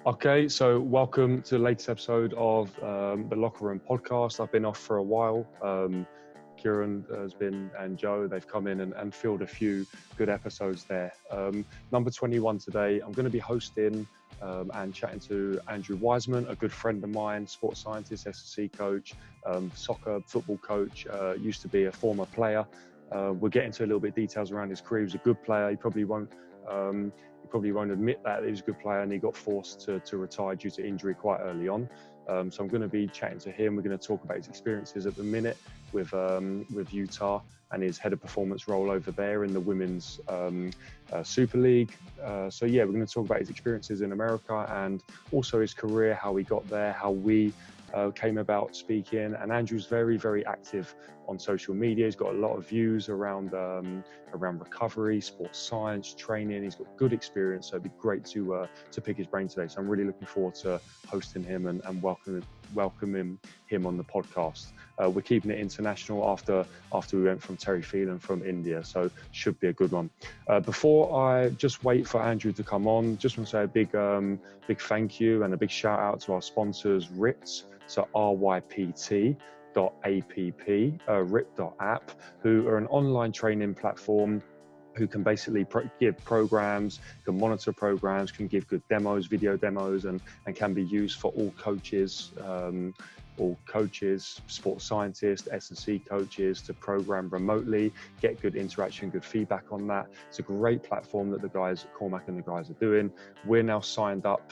Okay, so welcome to the latest episode of the Locker Room podcast. I've been off for a while. Kieran has been, and Joe, they've come in and filled a few good episodes there. Number 21 today, I'm going to be hosting and chatting to Andrew Wiseman, a good friend of mine, sports scientist, S&C coach, soccer, football coach, used to be a former player. We'll get into a little bit of details around his career. He was a good player. He probably won't admit that he was a good player, and he got forced to retire due to injury quite early on. So I'm going to be chatting to him. We're going to talk about his experiences at the minute with Utah and his head of performance role over there in the women's Super League. So yeah, we're going to talk about his experiences in America and also his career, how he got there, how we came about speaking. And Andrew's very, very active on social media. He's got a lot of views around recovery, sports science, training. He's got good experience, so it'd be great to pick his brain today. So I'm really looking forward to hosting him and welcoming him on the podcast. We're keeping it international after we went from Terry Phelan from India, so should be a good one. Before I just wait for Andrew to come on, just want to say a big thank you and a big shout out to our sponsors, RYPT, so RYPT. RYPT.app, who are an online training platform who can basically give programs, can monitor programs, can give good demos, video demos, and can be used for all coaches, sports scientists, S&C coaches to program remotely, get good interaction, good feedback on that. It's a great platform that the guys at Cormac and the guys are doing. We're now signed up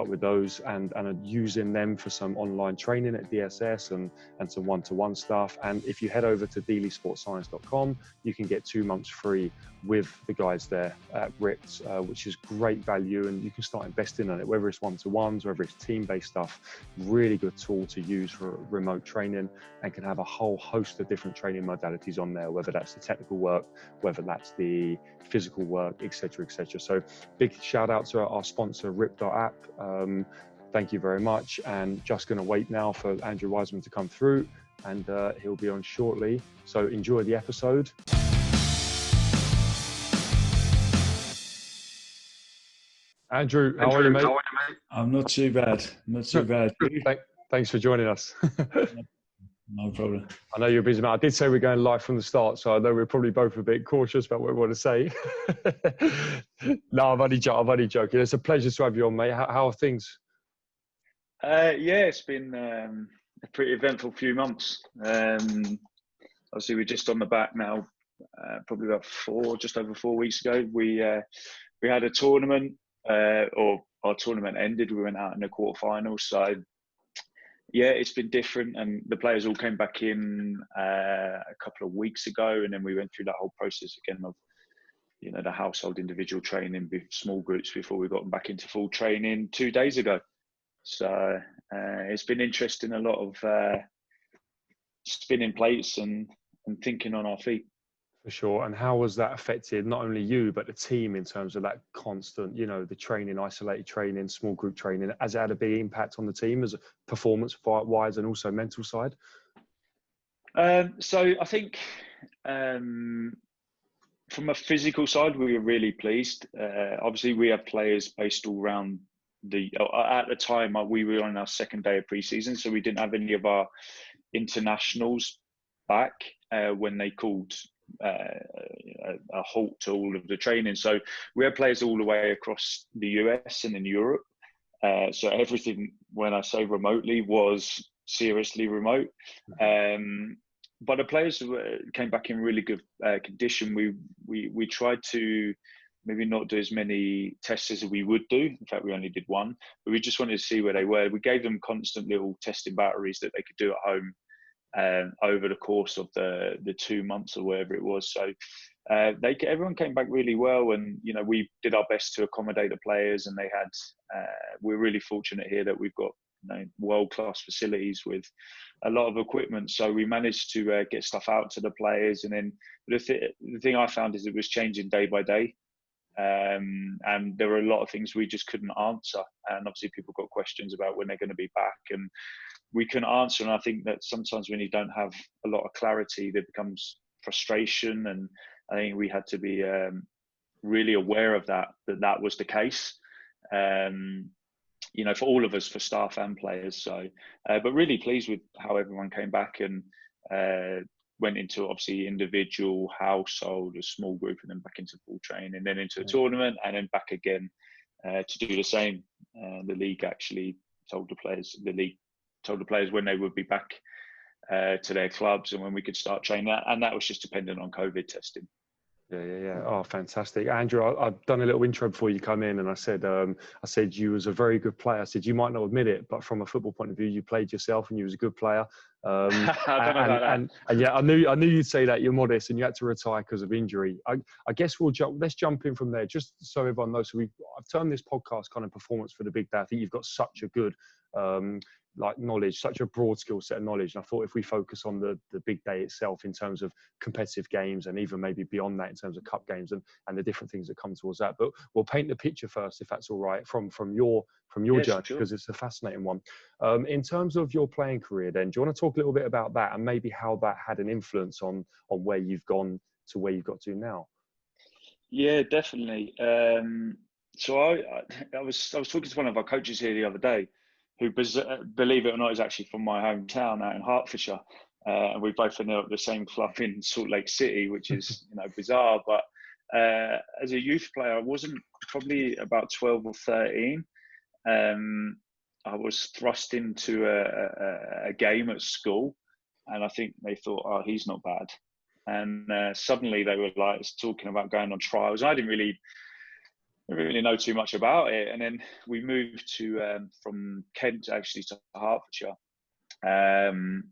with those and are using them for some online training at DSS and some one-to-one stuff. And if you head over to dailysportscience.com, you can get 2 months free with the guys there at RYPT, which is great value, and you can start investing on it, whether it's one-to-ones, whether it's team-based stuff. Really good tool to use for remote training, and can have a whole host of different training modalities on there, whether that's the technical work, whether that's the physical work, etc. So big shout out to our sponsor, RYPT.app. Thank you very much, and just going to wait now for Andrew Wiseman to come through, and he'll be on shortly. So enjoy the episode. Andrew, how are you, mate? I'm not too bad. Thanks for joining us. No problem. I know you're a busy man. I did say we're going live from the start, so I know we're probably both a bit cautious about what we want to say. No, I'm only joking. It's a pleasure to have you on, mate. How are things? Yeah, it's been a pretty eventful few months. Obviously, we're just on the back now. Probably about just over 4 weeks ago, we had a tournament, or our tournament ended. We went out in the quarterfinals. So yeah, it's been different, and the players all came back in a couple of weeks ago, and then we went through that whole process again of, the household individual training, small groups before we got back into full training 2 days ago. So it's been interesting, a lot of spinning plates and thinking on our feet. For sure. And how was that affected, not only you, but the team in terms of that constant, the training, isolated training, small group training? Has it had a big impact on the team as a performance-wise and also mental side? So I think from a physical side, we were really pleased. Obviously, we have players based all around at the time, we were on our second day of pre-season, so we didn't have any of our internationals back when they called a halt to all of the training. So we had players all the way across the US and in Europe. So everything, when I say remotely, was seriously remote. But the players came back in really good condition. We tried to maybe not do as many tests as we would do. In fact, we only did one, but we just wanted to see where they were. We gave them constant little testing batteries that they could do at home over the course of the 2 months or whatever it was. So everyone came back really well, and we did our best to accommodate the players. And they had we're really fortunate here that we've got world-class facilities with a lot of equipment, so we managed to get stuff out to the players. And then the thing I found is it was changing day by day, and there were a lot of things we just couldn't answer, and obviously people got questions about when they're going to be back, and we couldn't answer. And I think that sometimes when you don't have a lot of clarity, there becomes frustration, and I think we had to be really aware of that was the case. you know, for all of us, for staff and players. So, but really pleased with how everyone came back and went into obviously individual, household, a small group, and then back into full training, then into a tournament, and then back again to do the same. The league actually told the players when they would be back to their clubs and when we could start training, and that was just dependent on COVID testing. Yeah. Oh, fantastic, Andrew. I've done a little intro before you come in, and I said you was a very good player. I said you might not admit it, but from a football point of view, you played yourself, and you was a good player. I don't know about that. And yeah, I knew you'd say that. You're modest, and you had to retire because of injury. I guess let's jump in from there, just so everyone knows. So I've turned this podcast kind of performance for the big day. I think you've got such a good like knowledge, such a broad skill set of knowledge. And I thought if we focus on the big day itself in terms of competitive games, and even maybe beyond that in terms of cup games and the different things that come towards that. But we'll paint the picture first, if that's all right, from your journey, sure. because it's a fascinating one. In terms of your playing career then, do you want to talk a little bit about that and maybe how that had an influence on where you've gone to where you've got to now? Yeah, definitely. So I was talking to one of our coaches here the other day, who, believe it or not, is actually from my hometown out in Hertfordshire, and we both ended up at the same club in Salt Lake City, which is bizarre. But as a youth player, I wasn't probably about 12 or 13. I was thrust into a game at school, and I think they thought, oh, he's not bad. And suddenly they were like talking about going on trials. I didn't really know too much about it. And then we moved to from Kent actually to Hertfordshire. And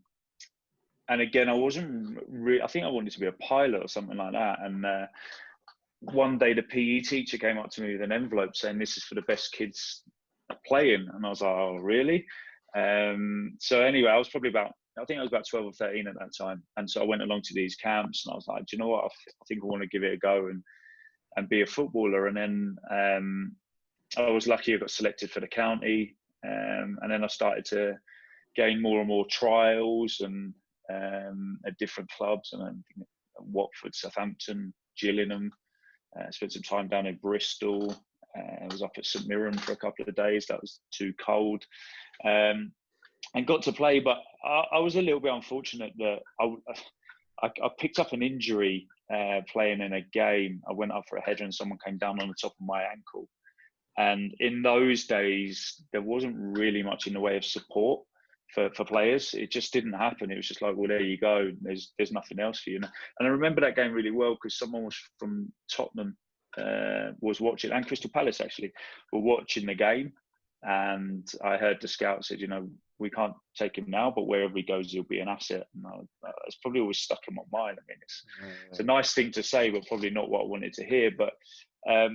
again, I wasn't really, I think I wanted to be a pilot or something like that. And one day the PE teacher came up to me with an envelope saying, this is for the best kids playing. And I was like, oh, really? So anyway, I was about 12 or 13 at that time. And so I went along to these camps, and I was like, do you know what? I think I want to give it a go and be a footballer. And then I was lucky I got selected for the county. And then I started to gain more and more trials and at different clubs. And then Watford, Southampton, Gillingham. Spent some time down in Bristol. I was up at St Mirren for a couple of days. That was too cold. And got to play, but I was a little bit unfortunate that I picked up an injury playing in a game. I went up for a header and someone came down on the top of my ankle. And in those days, there wasn't really much in the way of support for players. It just didn't happen. It was just like, well, there you go. There's nothing else for you. And I remember that game really well because someone was from Tottenham was watching, and Crystal Palace actually were watching the game. And I heard the scout said, we can't take him now, but wherever he goes, he'll be an asset. And that's probably always stuck in my mind. I mean, it's a nice thing to say, but probably not what I wanted to hear. But I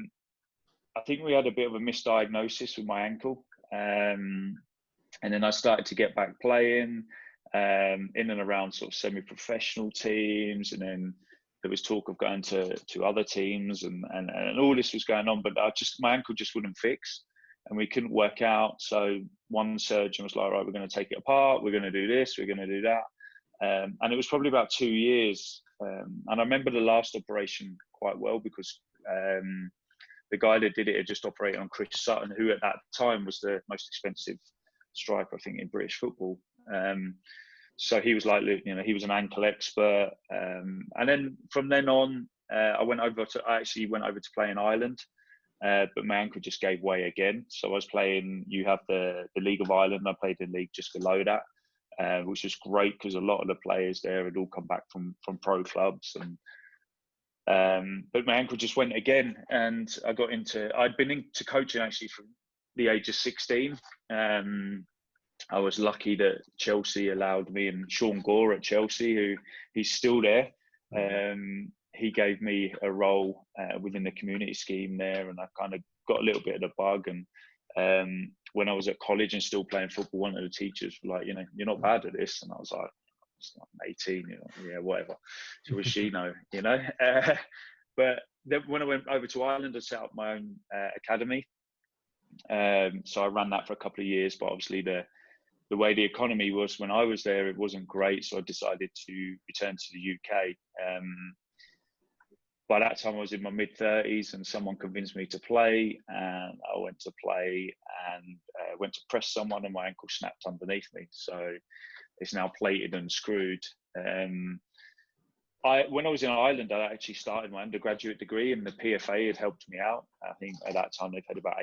think we had a bit of a misdiagnosis with my ankle. And then I started to get back playing in and around sort of semi-professional teams. And then there was talk of going to other teams and all this was going on, but my ankle just wouldn't fix. And we couldn't work out. So one surgeon was like, right, we're going to take it apart. We're going to do this. We're going to do that. And it was probably about 2 years. And I remember the last operation quite well because the guy that did it had just operated on Chris Sutton, who at that time was the most expensive striker, I think, in British football. So he was like, he was an ankle expert. And then from then on, I actually went over to play in Ireland. But my ankle just gave way again. So I was playing, you have the League of Ireland. I played the league just below that, which was great because a lot of the players there had all come back from pro clubs. But my ankle just went again. And I'd been into coaching actually from the age of 16. I was lucky that Chelsea allowed me, and Sean Gore at Chelsea, who he's still there. He gave me a role within the community scheme there, and I kind of got a little bit of the bug. And when I was at college and still playing football, one of the teachers was like, you're not bad at this. And I was like, I'm 18, yeah, whatever. So was she know, But then when I went over to Ireland, I set up my own academy. So I ran that for a couple of years, but obviously the way the economy was when I was there, it wasn't great. So I decided to return to the UK. by that time I was in my mid-30s, and someone convinced me to play, and I went to play, and went to press someone, and my ankle snapped underneath me. So it's now plated and screwed. When I was in Ireland, I actually started my undergraduate degree, and the PFA had helped me out. I think at that time they've had about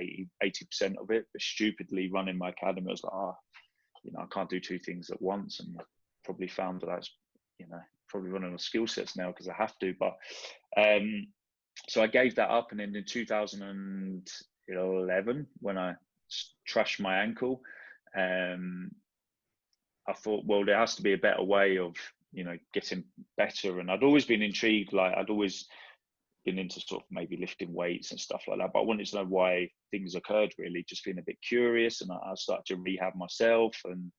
80% of it. But stupidly running my academy, I was like, I can't do two things at once, and probably found that that's, probably one of my skill sets now because I have to. But so I gave that up, and then in 2011, when I trashed my ankle, I thought, well, there has to be a better way of getting better. And I'd always been intrigued, like I'd always been into sort of maybe lifting weights and stuff like that, but I wanted to know why things occurred, really, just being a bit curious. And I started to rehab myself and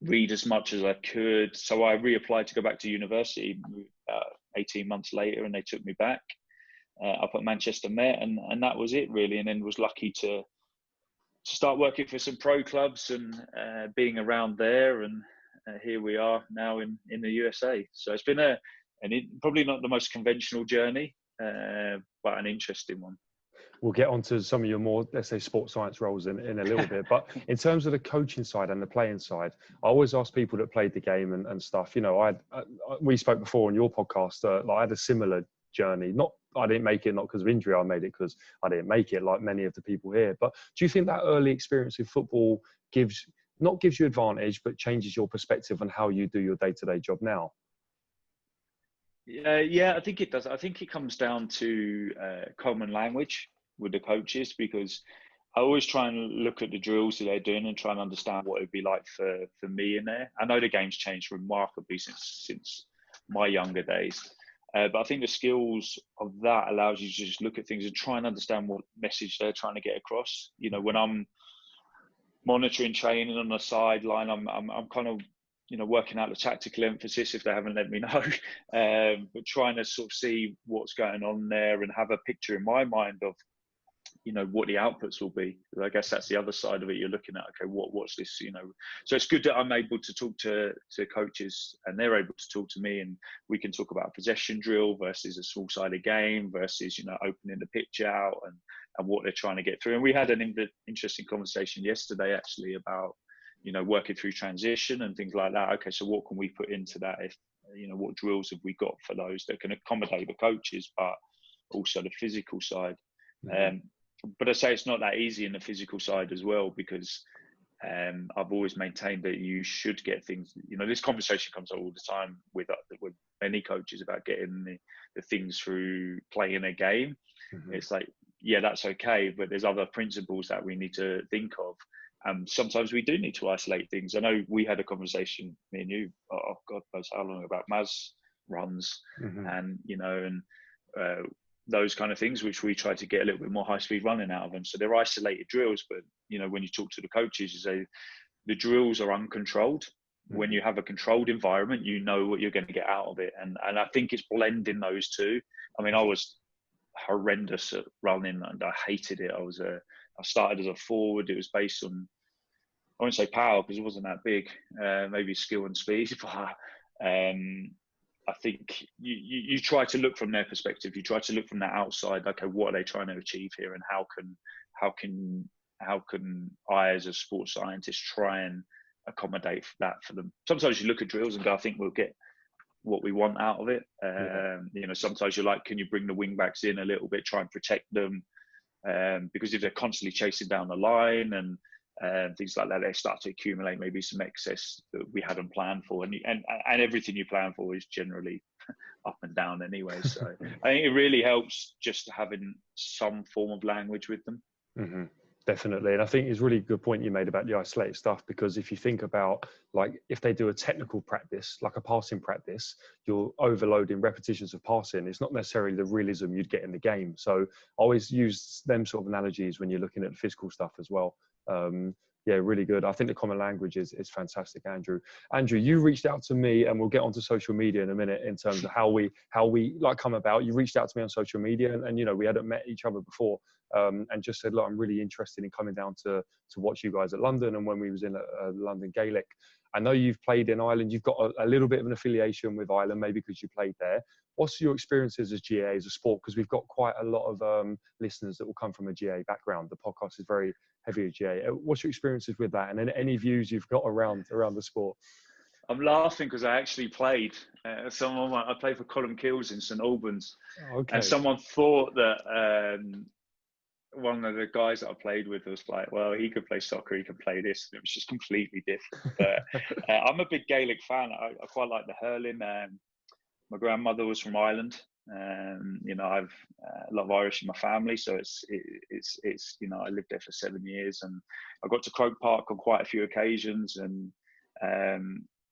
read as much as I could. So I reapplied to go back to university 18 months later, and they took me back up at Manchester Met, and that was it, really. And then was lucky to start working for some pro clubs and being around there, and here we are now in the USA. So it's been probably not the most conventional journey, but an interesting one. We'll get onto some of your more, let's say, sports science roles in a little bit. But in terms of the coaching side and the playing side, I always ask people that played the game and stuff. We spoke before on your podcast. I had a similar journey. I didn't make it, not because of injury. I made it because I didn't make it, like many of the people here. But do you think that early experience in football gives you advantage, but changes your perspective on how you do your day-to-day job now? Yeah, I think it does. I think it comes down to common language with the coaches, because I always try and look at the drills that they're doing and try and understand what it would be like for me in there. I know the game's changed remarkably since my younger days, but I think the skills of that allows you to just look at things and try and understand what message they're trying to get across. When I'm monitoring training on the sideline, I'm kind of working out the tactical emphasis if they haven't let me know, but trying to sort of see what's going on there and have a picture in my mind of what the outputs will be. I guess that's the other side of it. You're looking at, okay, what's this, so it's good that I'm able to talk to coaches and they're able to talk to me, and we can talk about possession drill versus a small sided game versus opening the pitch out and what they're trying to get through. And we had an interesting conversation yesterday actually about working through transition and things like that. Okay, so what can we put into that? If what drills have we got for those that can accommodate the coaches but also the physical side? Mm-hmm. But I say it's not that easy in the physical side as well, because I've always maintained that you should get things. This conversation comes up all the time with many coaches about getting the things through playing a game. Mm-hmm. It's like, yeah, that's okay, but there's other principles that we need to think of. Sometimes we do need to isolate things. I know we had a conversation, me and you, God knows how long, about Maz runs, mm-hmm. and those kind of things, which we try to get a little bit more high-speed running out of them. So they're isolated drills, but when you talk to the coaches, you say the drills are uncontrolled. Mm-hmm. When you have a controlled environment, you know what you're going to get out of it, and I think it's blending those two. I mean, I was horrendous at running, and I hated it. I started as a forward. It was based on, I wouldn't say power because it wasn't that big, maybe skill and speed, but I think you try to look from their perspective. You try to look from that outside. Okay, what are they trying to achieve here, and how can I, as a sports scientist, try and accommodate that for them? Sometimes you look at drills and go, I think we'll get what we want out of it. Sometimes you're like, can you bring the wing backs in a little bit, try and protect them, because if they're constantly chasing down the line and things like that, they start to accumulate maybe some excess that we hadn't planned for, and everything you plan for is generally up and down anyway. So I think it really helps just having some form of language with them. Mm-hmm. Definitely. And I think it's a really good point you made about the isolated stuff, because if you think about, like, if they do a technical practice, like a passing practice, you're overloading repetitions of passing. It's not necessarily the realism you'd get in the game. So I always use them sort of analogies when you're looking at the physical stuff as well. Yeah, really good. I think the common language is fantastic, Andrew. Andrew, you reached out to me, and we'll get onto social media in a minute in terms of how we like come about. You reached out to me on social media, and we hadn't met each other before, and just said, look, I'm really interested in coming down to watch you guys at London, and when we was in London Gaelic. I know you've played in Ireland. You've got a little bit of an affiliation with Ireland, maybe because you played there. What's your experiences as GAA as a sport? Because we've got quite a lot of listeners that will come from a GAA background. The podcast is very heavy with GAA. What's your experiences with that, and then any views you've got around the sport? I'm laughing because I actually played. I played for Colin Kills in St Albans, and someone thought that one of the guys that I played with was like, well, he could play soccer, he could play this. And it was just completely different. But I'm a big Gaelic fan. I quite like the hurling. My grandmother was from Ireland. You know, I've a lot of Irish in my family, so it's you know, I lived there for 7 years, and I got to Croke Park on quite a few occasions, and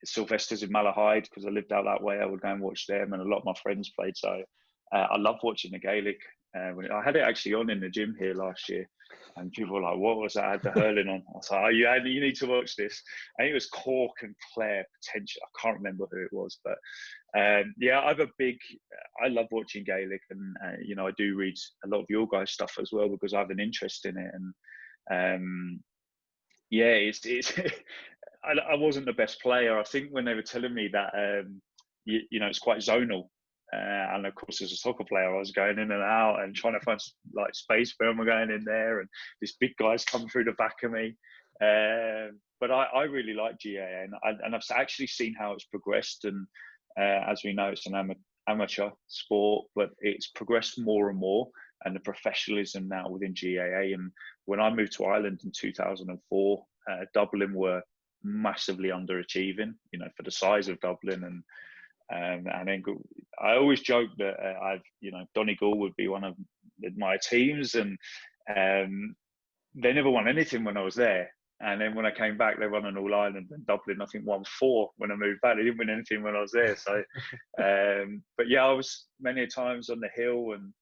Sylvester's in Malahide because I lived out that way. I would go and watch them, and a lot of my friends played. So I love watching the Gaelic. I had it actually on in the gym here last year, and people were like, "What was that?" I had the hurling on. I was like, "Oh, you need to watch this." I think it was Cork and Clare potentially. I can't remember who it was, but yeah, I love watching Gaelic, and you know, I do read a lot of your guys' stuff as well because I have an interest in it. And yeah, it's I wasn't the best player. I think when they were telling me that, you know, it's quite zonal. And of course, as a soccer player, I was going in and out and trying to find like space where am I going in there, and this big guy's come through the back of me. But I really like GAA, and I've actually seen how it's progressed. And as we know, it's an amateur sport, but it's progressed more and more, and the professionalism now within GAA. And when I moved to Ireland in 2004, Dublin were massively underachieving, you know, for the size of Dublin. And then I always joke that you know, Donegal would be one of my teams, and they never won anything when I was there. And then when I came back, they won an All Ireland, and Dublin, I think, won 4 when I moved back. They didn't win anything when I was there. So, but yeah, I was many times on the hill, and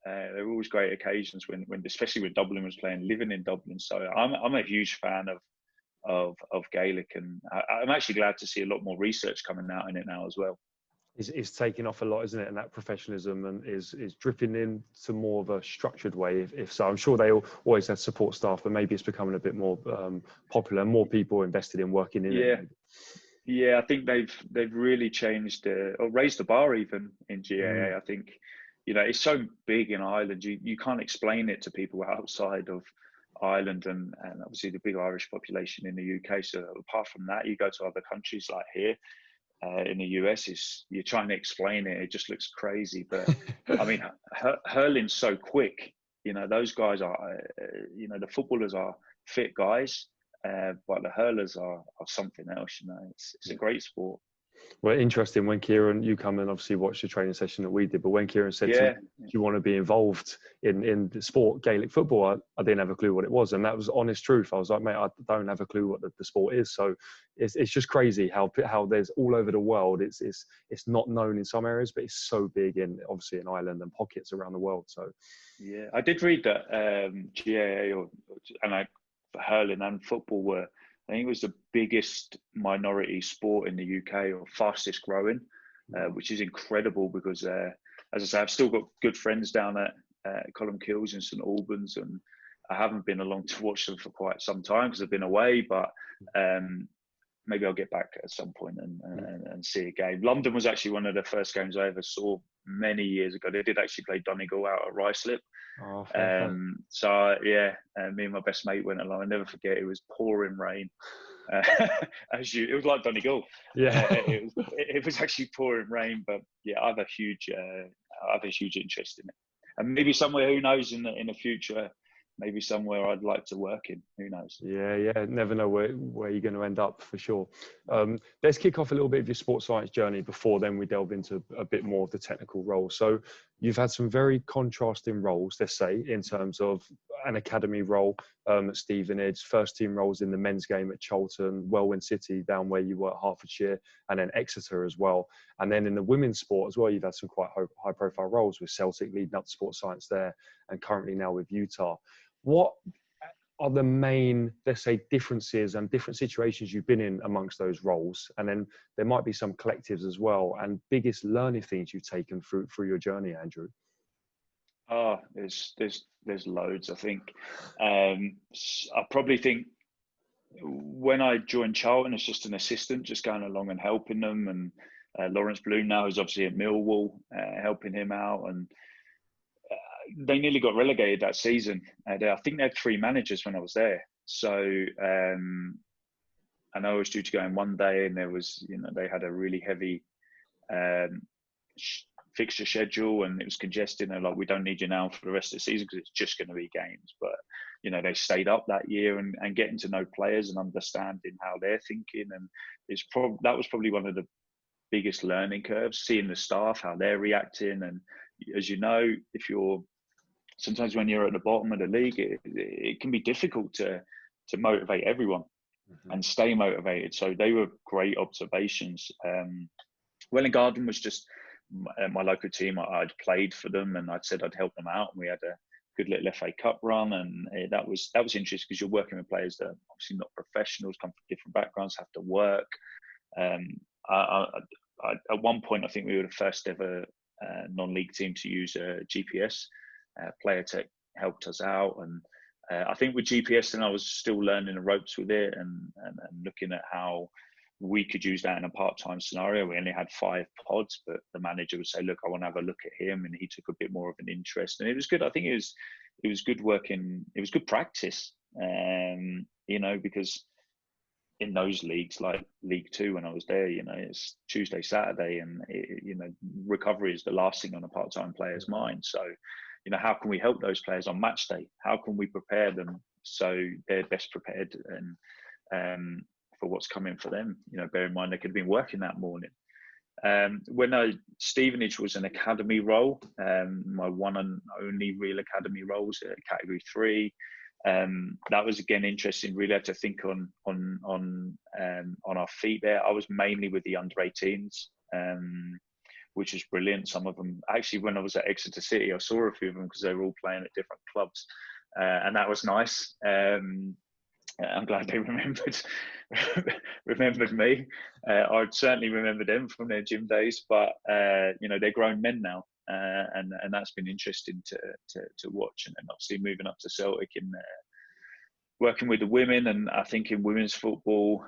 there were always great occasions when especially when Dublin was playing, living in Dublin. So I'm a huge fan of Gaelic, and I'm actually glad to see a lot more research coming out in it now as well. Is taking off a lot, isn't it? And that professionalism and is dripping into more of a structured way. If so, I'm sure they always had support staff, but maybe it's becoming a bit more popular. More people invested in working in it. Yeah, I think they've really changed or raised the bar even in GAA. I think, you know, it's so big in Ireland. You can't explain it to people outside of Ireland, and obviously the big Irish population in the UK. So apart from that, you go to other countries like here. In the US, you're trying to explain it. It just looks crazy, but I mean, hurling's so quick. You know, those guys are, you know, the footballers are fit guys, but the hurlers are something else. You know, it's a great sport. Well, interesting when Kieran, you come and obviously watch the training session that we did, but when Kieran said to me, do you want to be involved in the sport, Gaelic football, I didn't have a clue what it was. And that was honest truth. I was like, mate, I don't have a clue what the sport is. So it's just crazy how there's all over the world. It's not known in some areas, but it's so big obviously in Ireland and pockets around the world. So yeah, I did read that GAA hurling and football were, I think it was the biggest minority sport in the UK, or fastest growing, which is incredible because, as I say, I've still got good friends down at Colin Kills in St Albans, and I haven't been along to watch them for quite some time because I've been away, but maybe I'll get back at some point and see a game. London was actually one of the first games I ever saw many years ago. They did actually play Donegal out at Ruislip. Oh, so yeah, me and my best mate went along. I'll never forget, it was pouring rain. It was like Donegal. Yeah, it was actually pouring rain, but yeah, I have a huge interest in it, and maybe somewhere, who knows, in the future, maybe somewhere I'd like to work in. Who knows? Yeah. Never know where you're going to end up, for sure. Let's kick off a little bit of your sports science journey before then we delve into a bit more of the technical role. So you've had some very contrasting roles, let's say, in terms of an academy role at Stevenage, first team roles in the men's game at Charlton, Welwyn City down where you were at Hertfordshire, and then Exeter as well. And then in the women's sport as well, you've had some quite high profile roles with Celtic leading up to sports science there, and currently now with Utah. What are the main, let's say, differences and different situations you've been in amongst those roles? And then there might be some collectives as well, and biggest learning things you've taken through your journey, Andrew. Oh, there's loads. I think I probably think when I joined Charlton as just an assistant, just going along and helping them, and Lawrence Bloom now is obviously at Millwall, helping him out, and they nearly got relegated that season. And I think they had 3 managers when I was there. So I know I was due to go in one day, and there was, they had a really heavy fixture schedule, and it was congested. And they're like, we don't need you now for the rest of the season because it's just going to be games. But they stayed up that year, and getting to know players and understanding how they're thinking, and that was probably one of the biggest learning curves, seeing the staff, how they're reacting. And as you know, sometimes when you're at the bottom of the league, it can be difficult to motivate everyone and stay motivated. So they were great observations. Welling Garden was just my local team. I'd played for them, and I'd said I'd help them out, and we had a good little FA Cup run, and that was interesting because you're working with players that are obviously not professionals, come from different backgrounds, have to work. At one point, I think we were the first ever non-league team to use a GPS. Player Tech helped us out, and I think with GPS, then I was still learning the ropes with it, and looking at how we could use that in a part-time scenario. We only had 5 pods, but the manager would say, look, I want to have a look at him, and he took a bit more of an interest, and it was good. I think it was good working. It was good practice, because in those leagues, like League Two, when I was there, it's Tuesday, Saturday, and recovery is the last thing on a part-time player's mind. So, how can we help those players on match day? How can we prepare them so they're best prepared and for what's coming for them? Bear in mind they could have been working that morning. When Stevenage was an academy role, my one and only real academy role was at Category 3. That was again interesting. Really had to think on our feet there. I was mainly with the under 18s, which was brilliant. Some of them, actually, when I was at Exeter City, I saw a few of them because they were all playing at different clubs, and that was nice. I'm glad they remembered me. I'd certainly remember them from their gym days, but they're grown men now, and that's been interesting to watch. And obviously moving up to Celtic and working with the women, and I think in women's football,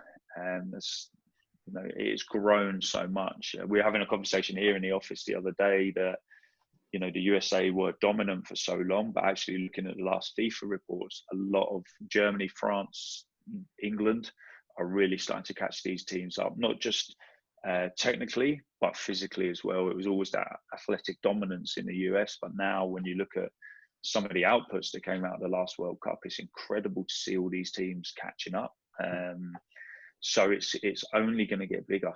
it's grown so much. We were having a conversation here in the office the other day that the USA were dominant for so long, but actually looking at the last FIFA reports, a lot of Germany, France, England are really starting to catch these teams up, not just technically, but physically as well. It was always that athletic dominance in the US, but now when you look at some of the outputs that came out of the last World Cup, it's incredible to see all these teams catching up. So it's only going to get bigger.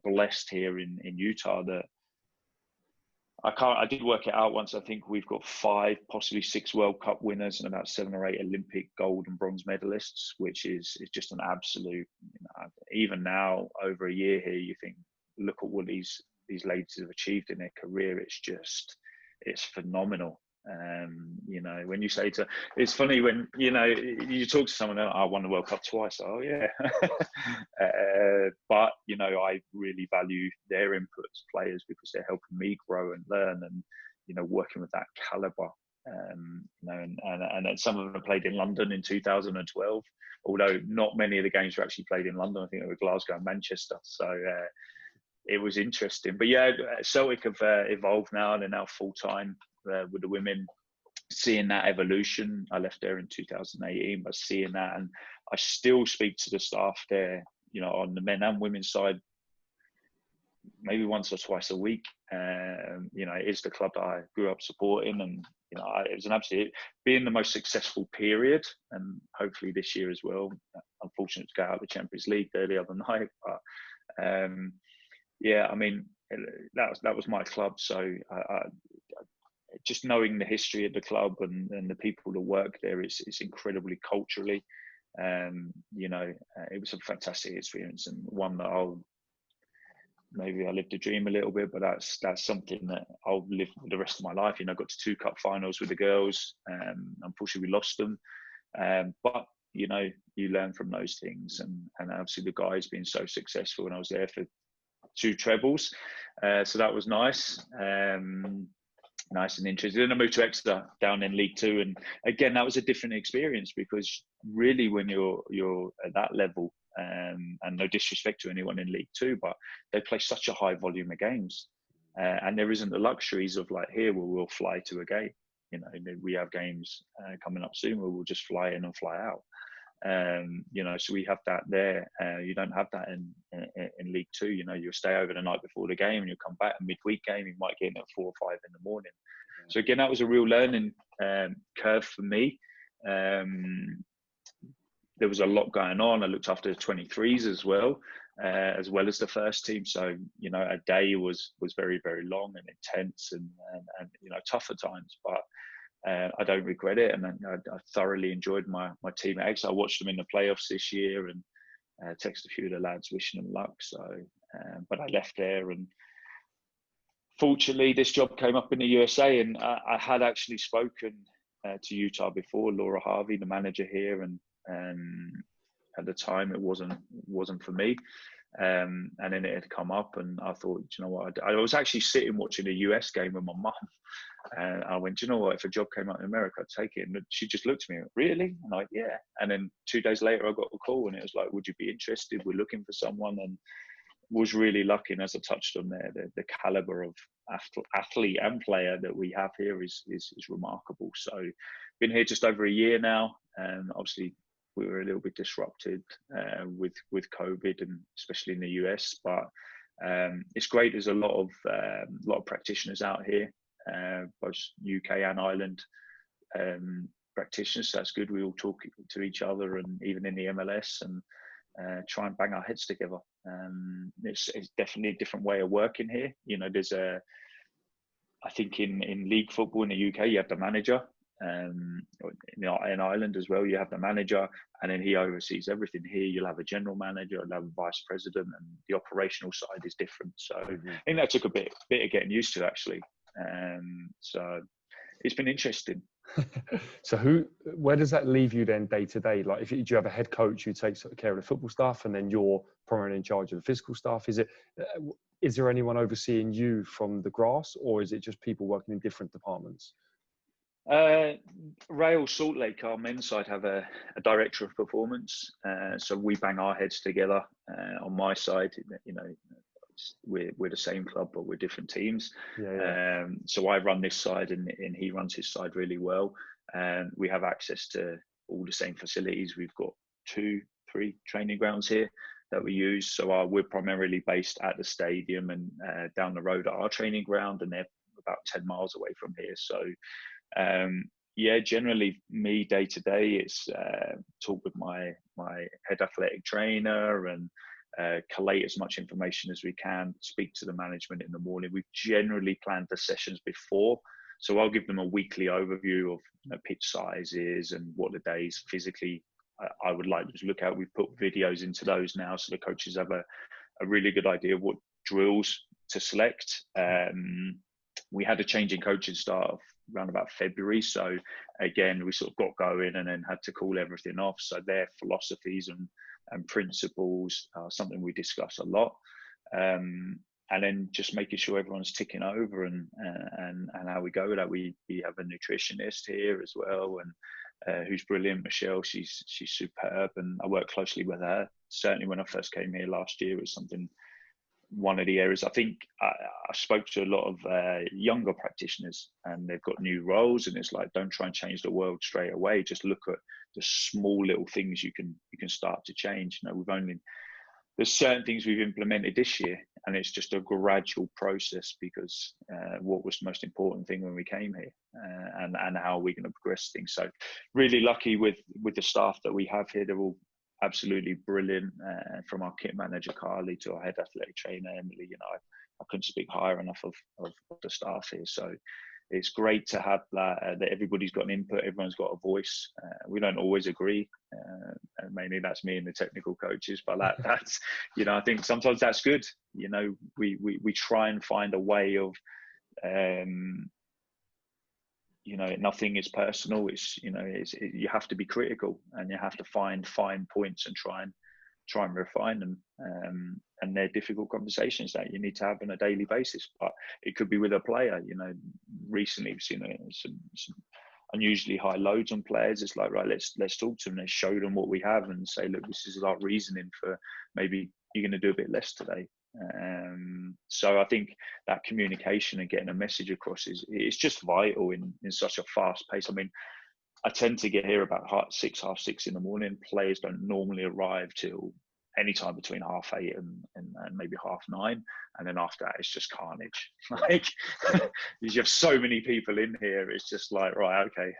Blessed here in Utah that I did work it out once. I think we've got 5, possibly 6 World Cup winners and about 7 or 8 Olympic gold and bronze medalists, which is just an absolute. Even now, over a year here, you think, look at what these ladies have achieved in their career. It's phenomenal. When you say it's funny when you talk to someone, I won the World Cup twice. Oh yeah, but I really value their input as players because they're helping me grow and learn, and working with that caliber. And some of them played in London in 2012, although not many of the games were actually played in London. I think they were Glasgow and Manchester. So it was interesting. But yeah, Celtic have evolved now. They're now full time with the women. Seeing that evolution, I left there in 2018, but seeing that, and I still speak to the staff there, on the men and women's side, maybe once or twice a week. It is the club that I grew up supporting, and it was an absolute, being the most successful period, and hopefully this year as well. Unfortunate to go out of the Champions League there the other night, but that was my club. So I just knowing the history of the club and the people that work there, it's incredibly culturally. It was a fantastic experience, and one that maybe I lived a dream a little bit, but that's something that I'll live for the rest of my life. I got to 2 cup finals with the girls. Unfortunately, we lost them, but you learn from those things, and obviously the guys being so successful, and I was there for 2 trebles, so that was nice. nice and interesting. Then I moved to Exeter down in League Two, and again that was a different experience because really when you're at that level, and no disrespect to anyone in League Two, but they play such a high volume of games, and there isn't the luxuries of like here where we'll fly to a game. You know, we have games coming up soon where we'll just fly in and fly out. You know, so we have that there. You don't have that in League Two. You know, you'll stay over the night before the game and you'll come back a midweek game. You might get in at 4 or 5 in the morning. So again, that was a real learning curve for me. There was a lot going on. I looked after the 23s as well as the first team. So, you know, a day was very, very long and intense and you know, tough at times, but I don't regret it. And I thoroughly enjoyed my team at Exeter. I watched them in the playoffs this year and texted a few of the lads wishing them luck. So, but I left there, and fortunately this job came up in the USA, and I had actually spoken to Utah before, Laura Harvey, the manager here, and at the time it wasn't for me. And then it had come up, and I thought, you know what, I was actually sitting watching a US game with my mum, and I went, you know what, if a job came up in America, I'd take it. And she just looked at me, really? And I'm like, yeah. And then 2 days later I got a call, and it was like, would you be interested? We're looking for someone. And was really lucky. And as I touched on there, the caliber of athlete and player that we have here is remarkable. So been here just over a year now, and obviously we were a little bit disrupted with COVID, and especially in the US. But it's great. There's a lot of practitioners out here, both UK and Ireland practitioners. So that's good. We all talk to each other, and even in the MLS, and try and bang our heads together. It's definitely a different way of working here. You know, I think in league football in the UK, you have the manager. In Ireland as well, you have the manager, and then he oversees everything. Here you'll have a general manager, you'll have a vice president, and the operational side is different. So I think that took a bit of getting used to, actually. So it's been interesting. So where does that leave you then day to day? Like, do you have a head coach who takes care of the football stuff, and then you're primarily in charge of the physical stuff? Is there anyone overseeing you from the grass, or is it just people working in different departments? Rail Salt Lake, our men's side, have a director of performance. So we bang our heads together. On my side, you know, we're the same club, but we're different teams. Yeah. So I run this side, and he runs his side really well. And we have access to all the same facilities. We've got 2-3 training grounds here that we use. So we're primarily based at the stadium, and down the road at our training ground, and they're about 10 miles away from here. So yeah, generally me day to day, it's talk with my head athletic trainer, and collate as much information as we can, speak to the management in the morning. We've generally planned the sessions before, so I'll give them a weekly overview of, you know, pitch sizes and what the days physically I would like them to look at. We've put videos into those now, so the coaches have a really good idea of what drills to select. We had a change in coaching staff around about February, so again we sort of got going and then had to call everything off. So their philosophies and principles are something we discuss a lot, and then just making sure everyone's ticking over, and how we go with that. We have a nutritionist here as well, and who's brilliant, Michelle. She's superb, and I work closely with her. Certainly when I first came here last year, it was one of the areas. I think I spoke to a lot of younger practitioners, and they've got new roles, and it's like, don't try and change the world straight away. Just look at the small little things you can start to change. You know, there's certain things we've implemented this year, and it's just a gradual process, because what was the most important thing when we came here, and how are we going to progress things. So really lucky with the staff that we have here. They're all absolutely brilliant, from our kit manager Carly to our head athletic trainer Emily. You know, I couldn't speak higher enough of the staff here. So it's great to have that everybody's got an input, everyone's got a voice. We don't always agree, and mainly that's me and the technical coaches, but that's, you know, I think sometimes that's good. You know, we try and find a way of, you know, nothing is personal. It's, you know, you have to be critical, and you have to find fine points and try try and refine them. And they're difficult conversations that you need to have on a daily basis. But it could be with a player. Recently we've seen some unusually high loads on players. It's like, right, let's talk to them, let's show them what we have, and say, look, this is our reasoning for maybe you're going to do a bit less today. So I think that communication and getting a message across is just vital in such a fast pace. I mean, I tend to get here about half six in the morning. Players don't normally arrive till any time between 8:30 and maybe 9:30, and then after that it's just carnage. Like, you have so many people in here, it's just like, right, okay.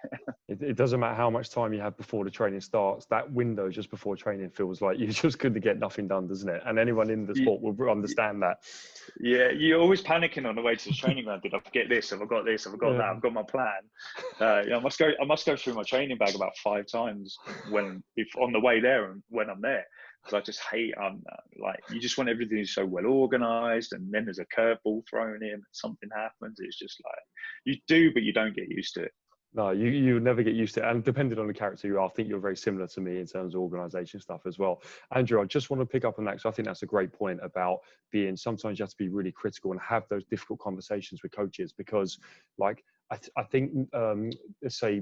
It doesn't matter how much time you have before the training starts. That window just before training feels like you just couldn't get nothing done, doesn't it? And anyone in the sport will understand that. Yeah, you're always panicking on the way to the training ground. Did I forget this? Have I got this? Have I got that? I've got my plan. I must go through my training bag about 5 times on the way there and when I'm there. Because I just hate, like, you just want everything so well organized, and then there's a curveball thrown in, and something happens. It's just like, you do, but you don't get used to it. No, you never get used to it. And depending on the character you are, I think you're very similar to me in terms of organisation stuff as well. Andrew, I just want to pick up on that, because I think that's a great point about sometimes you have to be really critical and have those difficult conversations with coaches, because like, I think, let's say,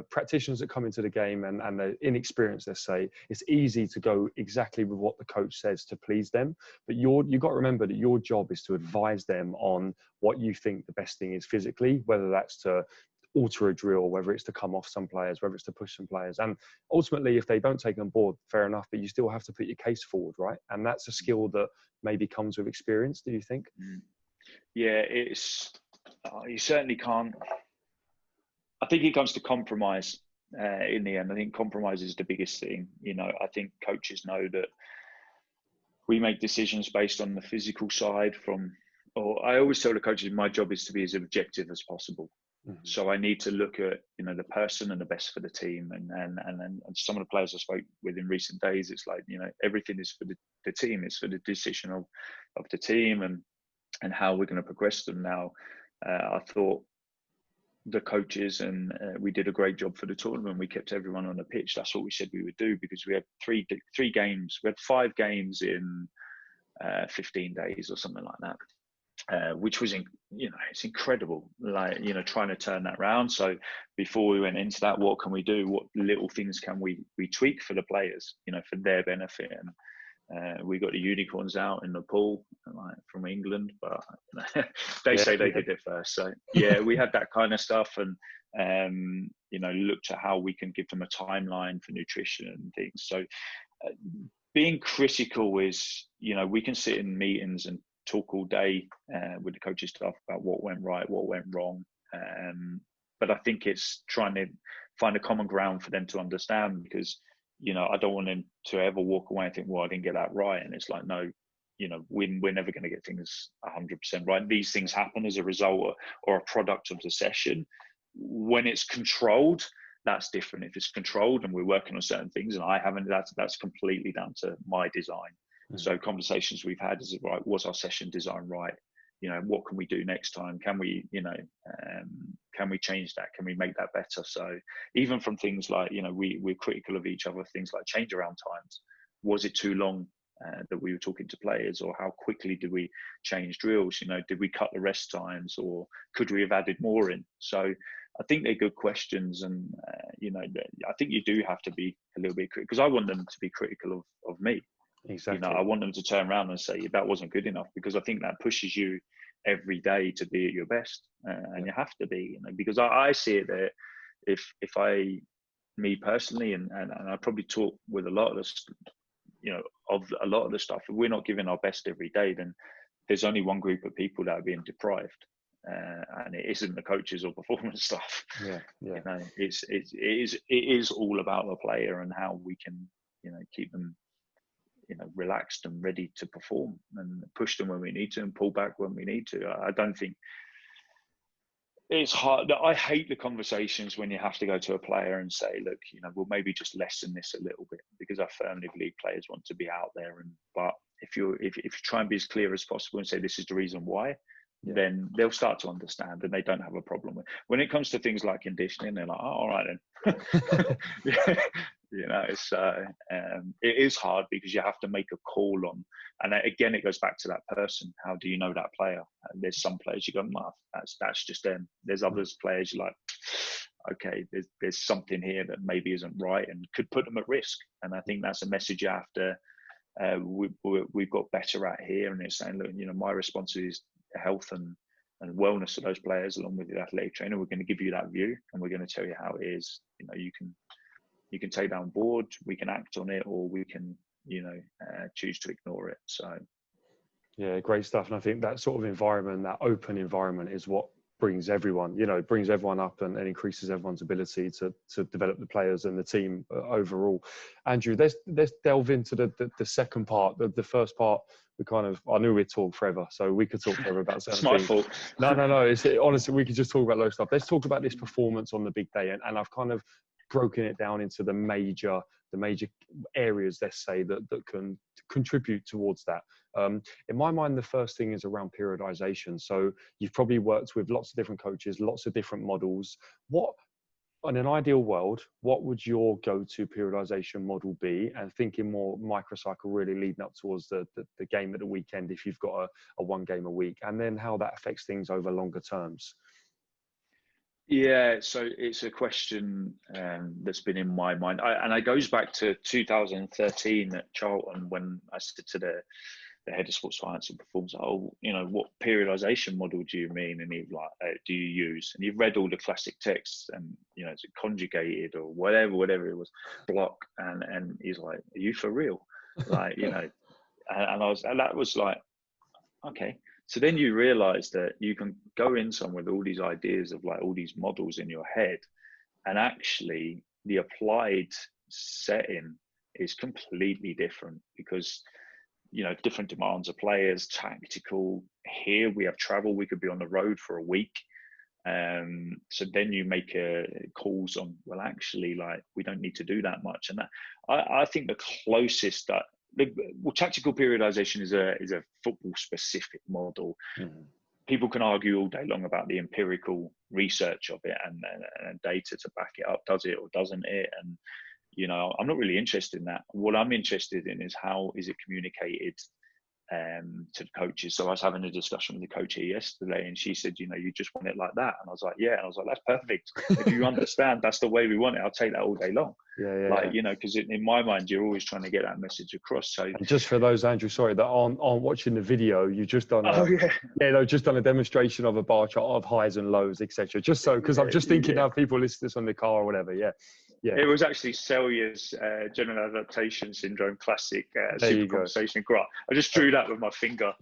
practitioners that come into the game and they're inexperienced, let's say, it's easy to go exactly with what the coach says to please them. But you've got to remember that your job is to advise them on what you think the best thing is physically, whether that's to alter a drill, whether it's to come off some players, whether it's to push some players. And ultimately, if they don't take on board, fair enough, but you still have to put your case forward, right? And that's a skill that maybe comes with experience, do you think? Yeah, you certainly can't. I think it comes to compromise in the end. I think compromise is the biggest thing. I think coaches know that we make decisions based on the physical side I always tell the coaches, my job is to be as objective as possible. Mm-hmm. So I need to look at, the person and the best for the team. And some of the players I spoke with in recent days, it's like, everything is for the team. It's for the decision of the team and how we're going to progress them. Now, I thought the coaches and we did a great job for the tournament. We kept everyone on the pitch. That's what we said we would do, because we had three games. We had 5 games in 15 days or something like that, which was, it's incredible, like, trying to turn that around. So before we went into that, what can we do? What little things can we tweak for the players, for their benefit? And we got the unicorns out in the pool, like, from England, but they say they did it first. So yeah, we had that kind of stuff, and looked at how we can give them a timeline for nutrition and things. So being critical is, we can sit in meetings and talk all day with the coaching staff about what went right, what went wrong. But I think it's trying to find a common ground for them to understand, because I don't want them to ever walk away and think, well, I didn't get that right. And it's like, no, we're never going to get things 100% right. These things happen as a result or a product of the session. When it's controlled, that's different. If it's controlled and we're working on certain things and I haven't, that's completely down to my design. Mm-hmm. So conversations we've had is, right, was our session design right? What can we do next time? Can we, can we change that? Can we make that better? So even from things like, we're critical of each other, things like change around times. Was it too long that we were talking to players, or how quickly did we change drills? Did we cut the rest times, or could we have added more in? So I think they're good questions, and I think you do have to be a little bit critical, because I want them to be critical of me. Exactly. I want them to turn around and say that wasn't good enough, because I think that pushes you every day to be at your best, and you have to be. Because I see it that if me personally, and I probably talk with a lot of this, of a lot of the stuff, if we're not giving our best every day, then there's only one group of people that are being deprived, and it isn't the coaches or performance staff. It is all about the player and how we can keep them relaxed and ready to perform, and push them when we need to and pull back when we need to. I don't think it's hard. I hate the conversations when you have to go to a player and say, look, we'll maybe just lessen this a little bit, because I firmly believe players want to be out there. But if you try and be as clear as possible and say this is the reason why, then they'll start to understand, and they don't have a problem with. When it comes to things like conditioning, they're like, oh, all right then. It's it is hard because you have to make a call on, and again, it goes back to that person. How do you know that player? And there's some players you go, "Nah, that's just them." There's others players you're like, okay, there's something here that maybe isn't right and could put them at risk. And I think that's a message you have to. We've got better at here, and it's saying, look, my responsibility is health and wellness of those players, along with the athletic trainer. We're going to give you that view, and we're going to tell you how it is. You can take that on board, we can act on it, or we can, choose to ignore it. So, yeah, great stuff. And I think that sort of environment, that open environment, is what brings everyone, brings everyone up and increases everyone's ability to develop the players and the team overall. Andrew, let's delve into the second part. The first part, I knew we'd talk forever, so we could talk forever about certain things. It's my fault. No. Honestly, we could just talk about loads of stuff. Let's talk about this performance on the big day, and I've kind of broken it down into the major areas, let's say, that can contribute towards that. In my mind, the first thing is around periodization. So you've probably worked with lots of different coaches, lots of different models. In an ideal world, what would your go-to periodization model be? And thinking more microcycle, really leading up towards the game at the weekend, if you've got a one game a week, and then how that affects things over longer terms. Yeah, so it's a question that's been in my mind, and it goes back to 2013 at Charlton when I said to the head of sports science and performance, what periodization model do you mean? And he's like, do you use? And you've read all the classic texts, and is it conjugated or whatever it was, block, and he's like, are you for real? Like, and that was like, okay. So then you realize that you can go in somewhere with all these ideas of like all these models in your head, and actually the applied setting is completely different because, different demands of players, tactical. Here we have travel, we could be on the road for a week. So then you make calls on, well, actually, like, we don't need to do that much. And that, I think the closest that, tactical periodization is a football specific model. Mm-hmm. People can argue all day long about the empirical research of it and data to back it up. Does it or doesn't it? And, I'm not really interested in that. What I'm interested in is how is it communicated to the coaches. So I was having a discussion with the coach here yesterday, and she said, you just want it like that. And I was like, yeah. And I was like, that's perfect. If you understand that's the way we want it, I'll take that all day long. Yeah. Because in my mind, you're always trying to get that message across. So, and just for those, Andrew, sorry, that aren't watching the video, you just done just done a demonstration of a bar chart of highs and lows, etc. Just so, because I'm just thinking how people listen to this on the car or whatever. Yeah. It was actually Selye's general adaptation syndrome classic super conversation graph. I just drew that with my finger.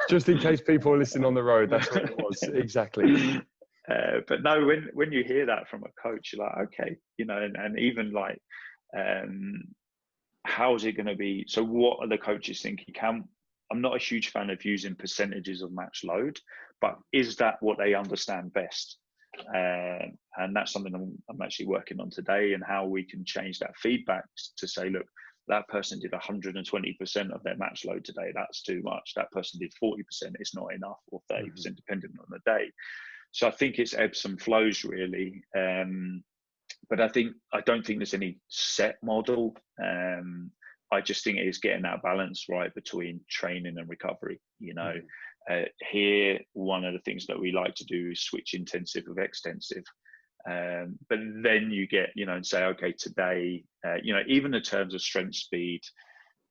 Just in case people are listening on the road, that's what it was. Exactly. But no, when you hear that from a coach, you're like, okay, and even like, how's it going to be? So what are the coaches thinking? I'm not a huge fan of using percentages of match load, but is that what they understand best? And that's something I'm actually working on today, and how we can change that feedback to say, look, that person did 120% of their match load today. That's too much. That person did 40%. It's not enough, or 30%, depending on the day. So I think it's ebbs and flows really. But I don't think there's any set model. I just think it is getting that balance right between training and recovery. Here, one of the things that we like to do is switch intensive with extensive. But then you get, and say, okay, today, even in terms of strength, speed,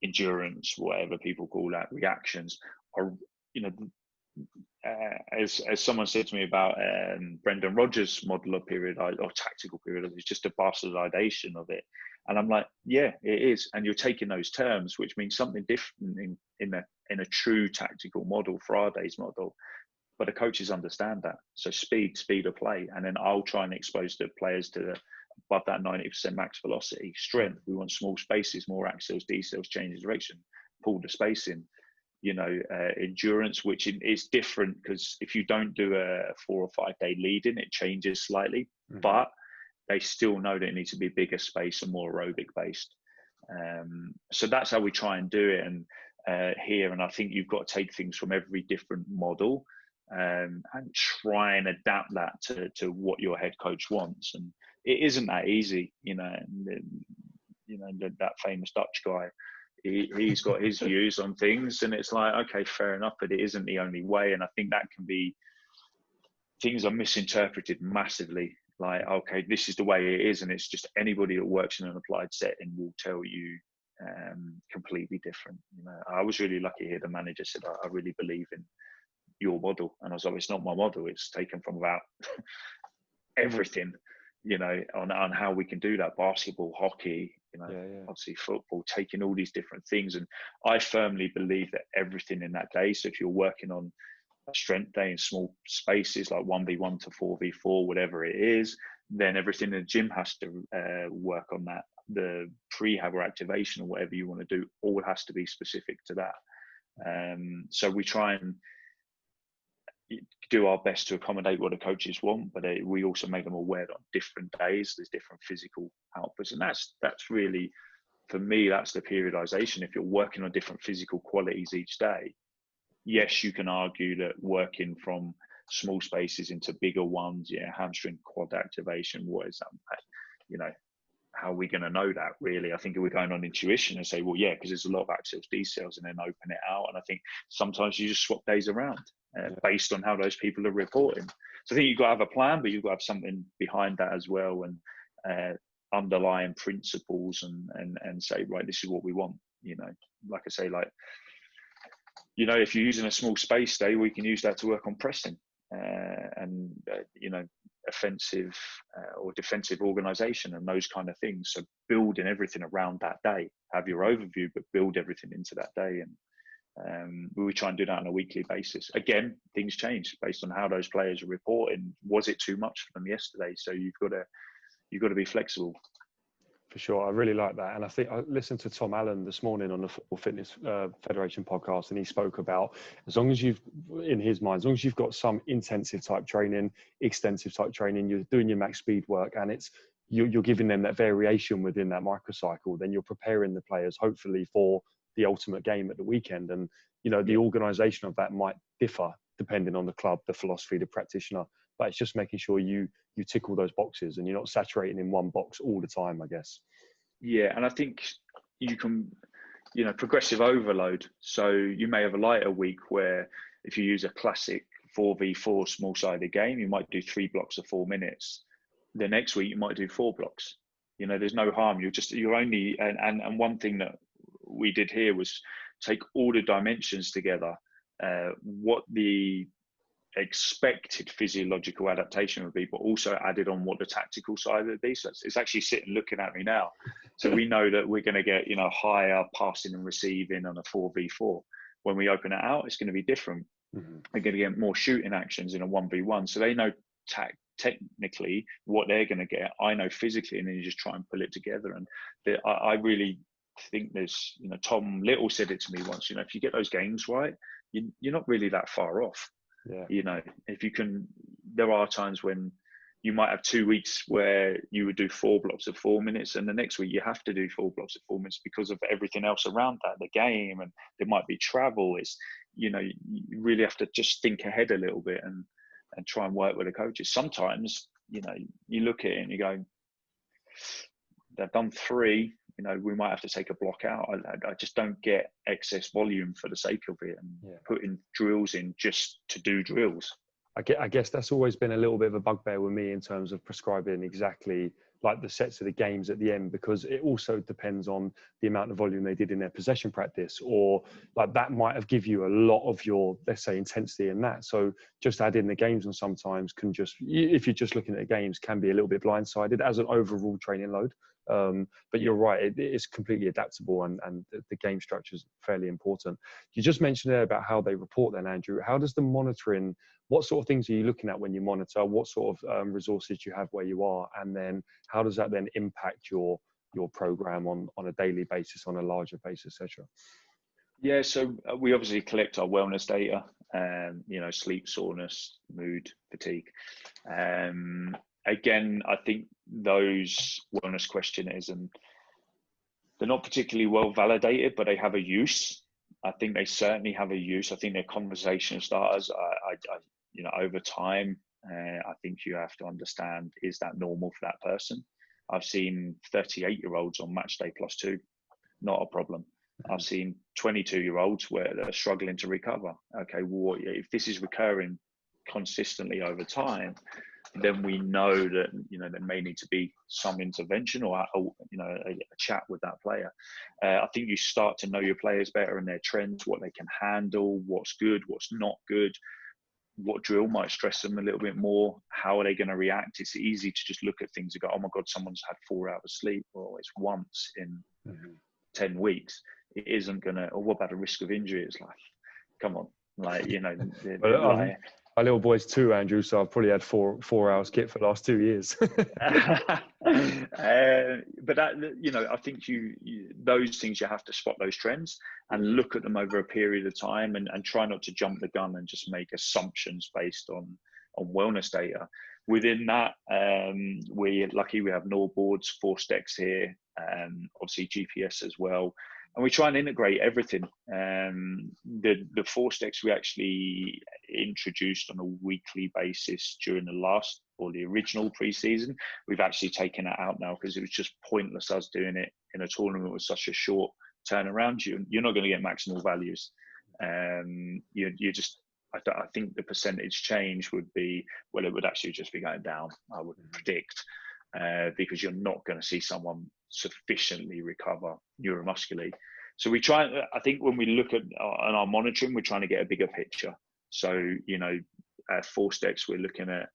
endurance, whatever people call that, reactions are, as someone said to me about Brendan Rodgers' model of tactical period, it's just a bastardization of it. And I'm like, yeah, it is. And you're taking those terms, which means something different in a true tactical model, Friday's model. But the coaches understand that. So speed of play. And then I'll try and expose the players to above that 90% max velocity. Strength, we want small spaces, more accels, decels, change of direction, pull the space in. Endurance, which is different because if you don't do a 4 or 5 day lead in, it changes slightly. Mm-hmm. But they still know that it needs to be bigger space and more aerobic based. So that's how we try and do it. And here, and I think you've got to take things from every different model and try and adapt that to what your head coach wants. And it isn't that easy, you know. And, you know, that famous Dutch guy, he's got his views on things, and it's like, okay, fair enough, but it isn't the only way. And I think that can be, things are misinterpreted massively. Like, okay, this is the way it is, and it's just anybody that works in an applied setting will tell you completely different. You know, I was really lucky here. The manager said, I really believe in your model, and I was like, it's not my model. It's taken from about everything, you know, on how we can do that. Basketball, hockey, you know, obviously football, taking all these different things. And I firmly believe that everything in that day. So if you're working on a strength day in small spaces like 1v1 to 4v4, whatever it is, then everything in the gym has to work on that. The prehab or activation or whatever you want to do, all has to be specific to that. So we try and do our best to accommodate what the coaches want, but we also make them aware that on different days there's different physical outputs, and that's really, for me, that's the periodization. If you're working on different physical qualities each day, yes, you can argue that working from small spaces into bigger ones, hamstring, quad activation, what is that? You know, how are we going to know that, really? I think we're going on intuition and say, well, yeah, because there's a lot of act cells, D cells, and then open it out. And I think sometimes you just swap days around based on how those people are reporting. So I think you've got to have a plan, but you've got to have something behind that as well, and underlying principles, and say, right, this is what we want. You know, like I say, like, you know, if you're using a small space day, we can use that to work on pressing and you know, offensive or defensive organization and those kind of things. So building everything around that day, have your overview, but build everything into that day. And we try and do that on a weekly basis. Again, things change based on how those players are reporting. Was it too much for them yesterday? So you've got to be flexible. For sure. I really like that. And I think I listened to Tom Allen this morning on the Football Fitness Federation podcast, and he spoke about, as long as you've, in his mind, as long as you've got some intensive type training, extensive type training, you're doing your max speed work, and you're giving them that variation within that microcycle, then you're preparing the players hopefully for the ultimate game at the weekend. And, you know, the organization of that might differ depending on the club, the philosophy, the practitioner, but it's just making sure you tick all those boxes and you're not saturating in one box all the time, I guess. Yeah, and I think you can, you know, progressive overload. So you may have a lighter week where if you use a classic 4v4 small-sided game, you might do 3 blocks of 4 minutes. The next week you might do 4 blocks. You know, there's no harm. You're only, and one thing that we did here was take all the dimensions together, what the expected physiological adaptation would be, but also added on what the tactical side would be. So it's actually sitting looking at me now. So we know that we're going to get, you know, higher passing and receiving on a 4v4. When we open it out, it's going to be different. Mm-hmm. They're going to get more shooting actions in a 1v1. So they know technically what they're going to get. I know physically, and then you just try and pull it together. And I really think there's, you know, Tom Little said it to me once, you know, if you get those games right, you're not really that far off. Yeah. You know, if you can, there are times when you might have 2 weeks where you would do 4 blocks of 4 minutes, and the next week you have to do 4 blocks of 4 minutes because of everything else around that, the game, and there might be travel. It's, you know, you really have to just think ahead a little bit and try and work with the coaches. Sometimes, you know, you look at it and you go, they've done 3, you know, we might have to take a block out. I just don't get excess volume for the sake of it, and putting drills in just to do drills. I guess that's always been a little bit of a bugbear with me in terms of prescribing exactly like the sets of the games at the end, because it also depends on the amount of volume they did in their possession practice, or like that might have give you a lot of your, let's say, intensity in that. So just adding the games on sometimes can just, if you're just looking at games, can be a little bit blindsided as an overall training load. But you're right, it's completely adaptable, and the game structure is fairly important. You just mentioned there about how they report then, Andrew. How does the monitoring, what sort of things are you looking at when you monitor? What sort of resources do you have where you are? And then how does that then impact your program on a daily basis, on a larger basis, etc.? Yeah, so we obviously collect our wellness data, you know, sleep, soreness, mood, fatigue. Again, I think those wellness questionnaires, and they're not particularly well validated, but they have a use. I think they certainly have a use. I think they're conversation starters. I you know, over time, I think you have to understand, is that normal for that person? I've seen 38-year-olds on match day +2, not a problem. I've seen 22-year-olds where they're struggling to recover. Okay, well, if this is recurring consistently over time, then we know that, you know, there may need to be some intervention or you know, a chat with that player. I think you start to know your players better and their trends, what they can handle, what's good, what's not good, what drill might stress them a little bit more, how are they going to react. It's easy to just look at things and go, oh my God, someone's had 4 hours sleep, or it's once in 10 weeks. It isn't going to, or what about a risk of injury? It's like, come on, like, you know. Like, my little boy's 2, Andrew, so I've probably had 4 hours kit for the last 2 years. But that, you know, I think those things, you have to spot those trends and look at them over a period of time, and try not to jump the gun and just make assumptions based on wellness data. Within that, we're lucky we have NOR boards, force decks here, obviously GPS as well. And we try and integrate everything. The force decks we actually introduced on a weekly basis during the original pre-season. We've actually taken it out now because it was just pointless us doing it in a tournament with such a short turnaround. You're not going to get maximal values. You just, I think the percentage change would be, well, it would actually just be going down, I would predict, because you're not going to see someone sufficiently recover neuromuscularly. So we try, I think when we look at our monitoring, we're trying to get a bigger picture. So, you know, at force decks, we're looking at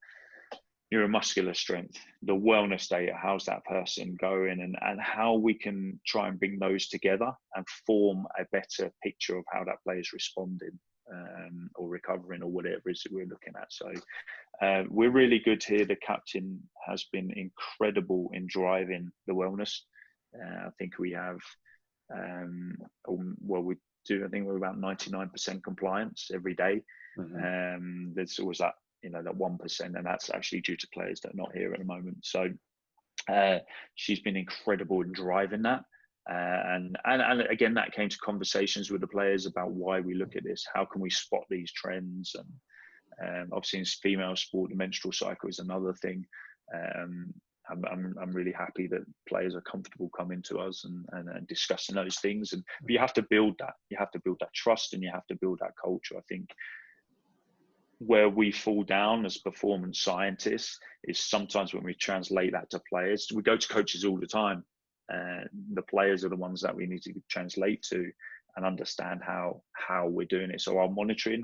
neuromuscular strength, the wellness data, how's that person going, and how we can try and bring those together and form a better picture of how that player is responding, or recovering, or whatever it is that we're looking at. So we're really good here. The captain has been incredible in driving the wellness. I think we have, we do, I think we're about 99% compliance every day. There's always that, you know, that 1%, and that's actually due to players that are not here at the moment. So she's been incredible in driving that. And again, that came to conversations with the players about why we look at this. How can we spot these trends? And obviously in female sport, the menstrual cycle is another thing. I'm really happy that players are comfortable coming to us and discussing those things. But you have to build that. You have to build that trust, and you have to build that culture. I think where we fall down as performance scientists is sometimes when we translate that to players. We go to coaches all the time. The players are the ones that we need to translate to and understand how we're doing it. So our monitoring,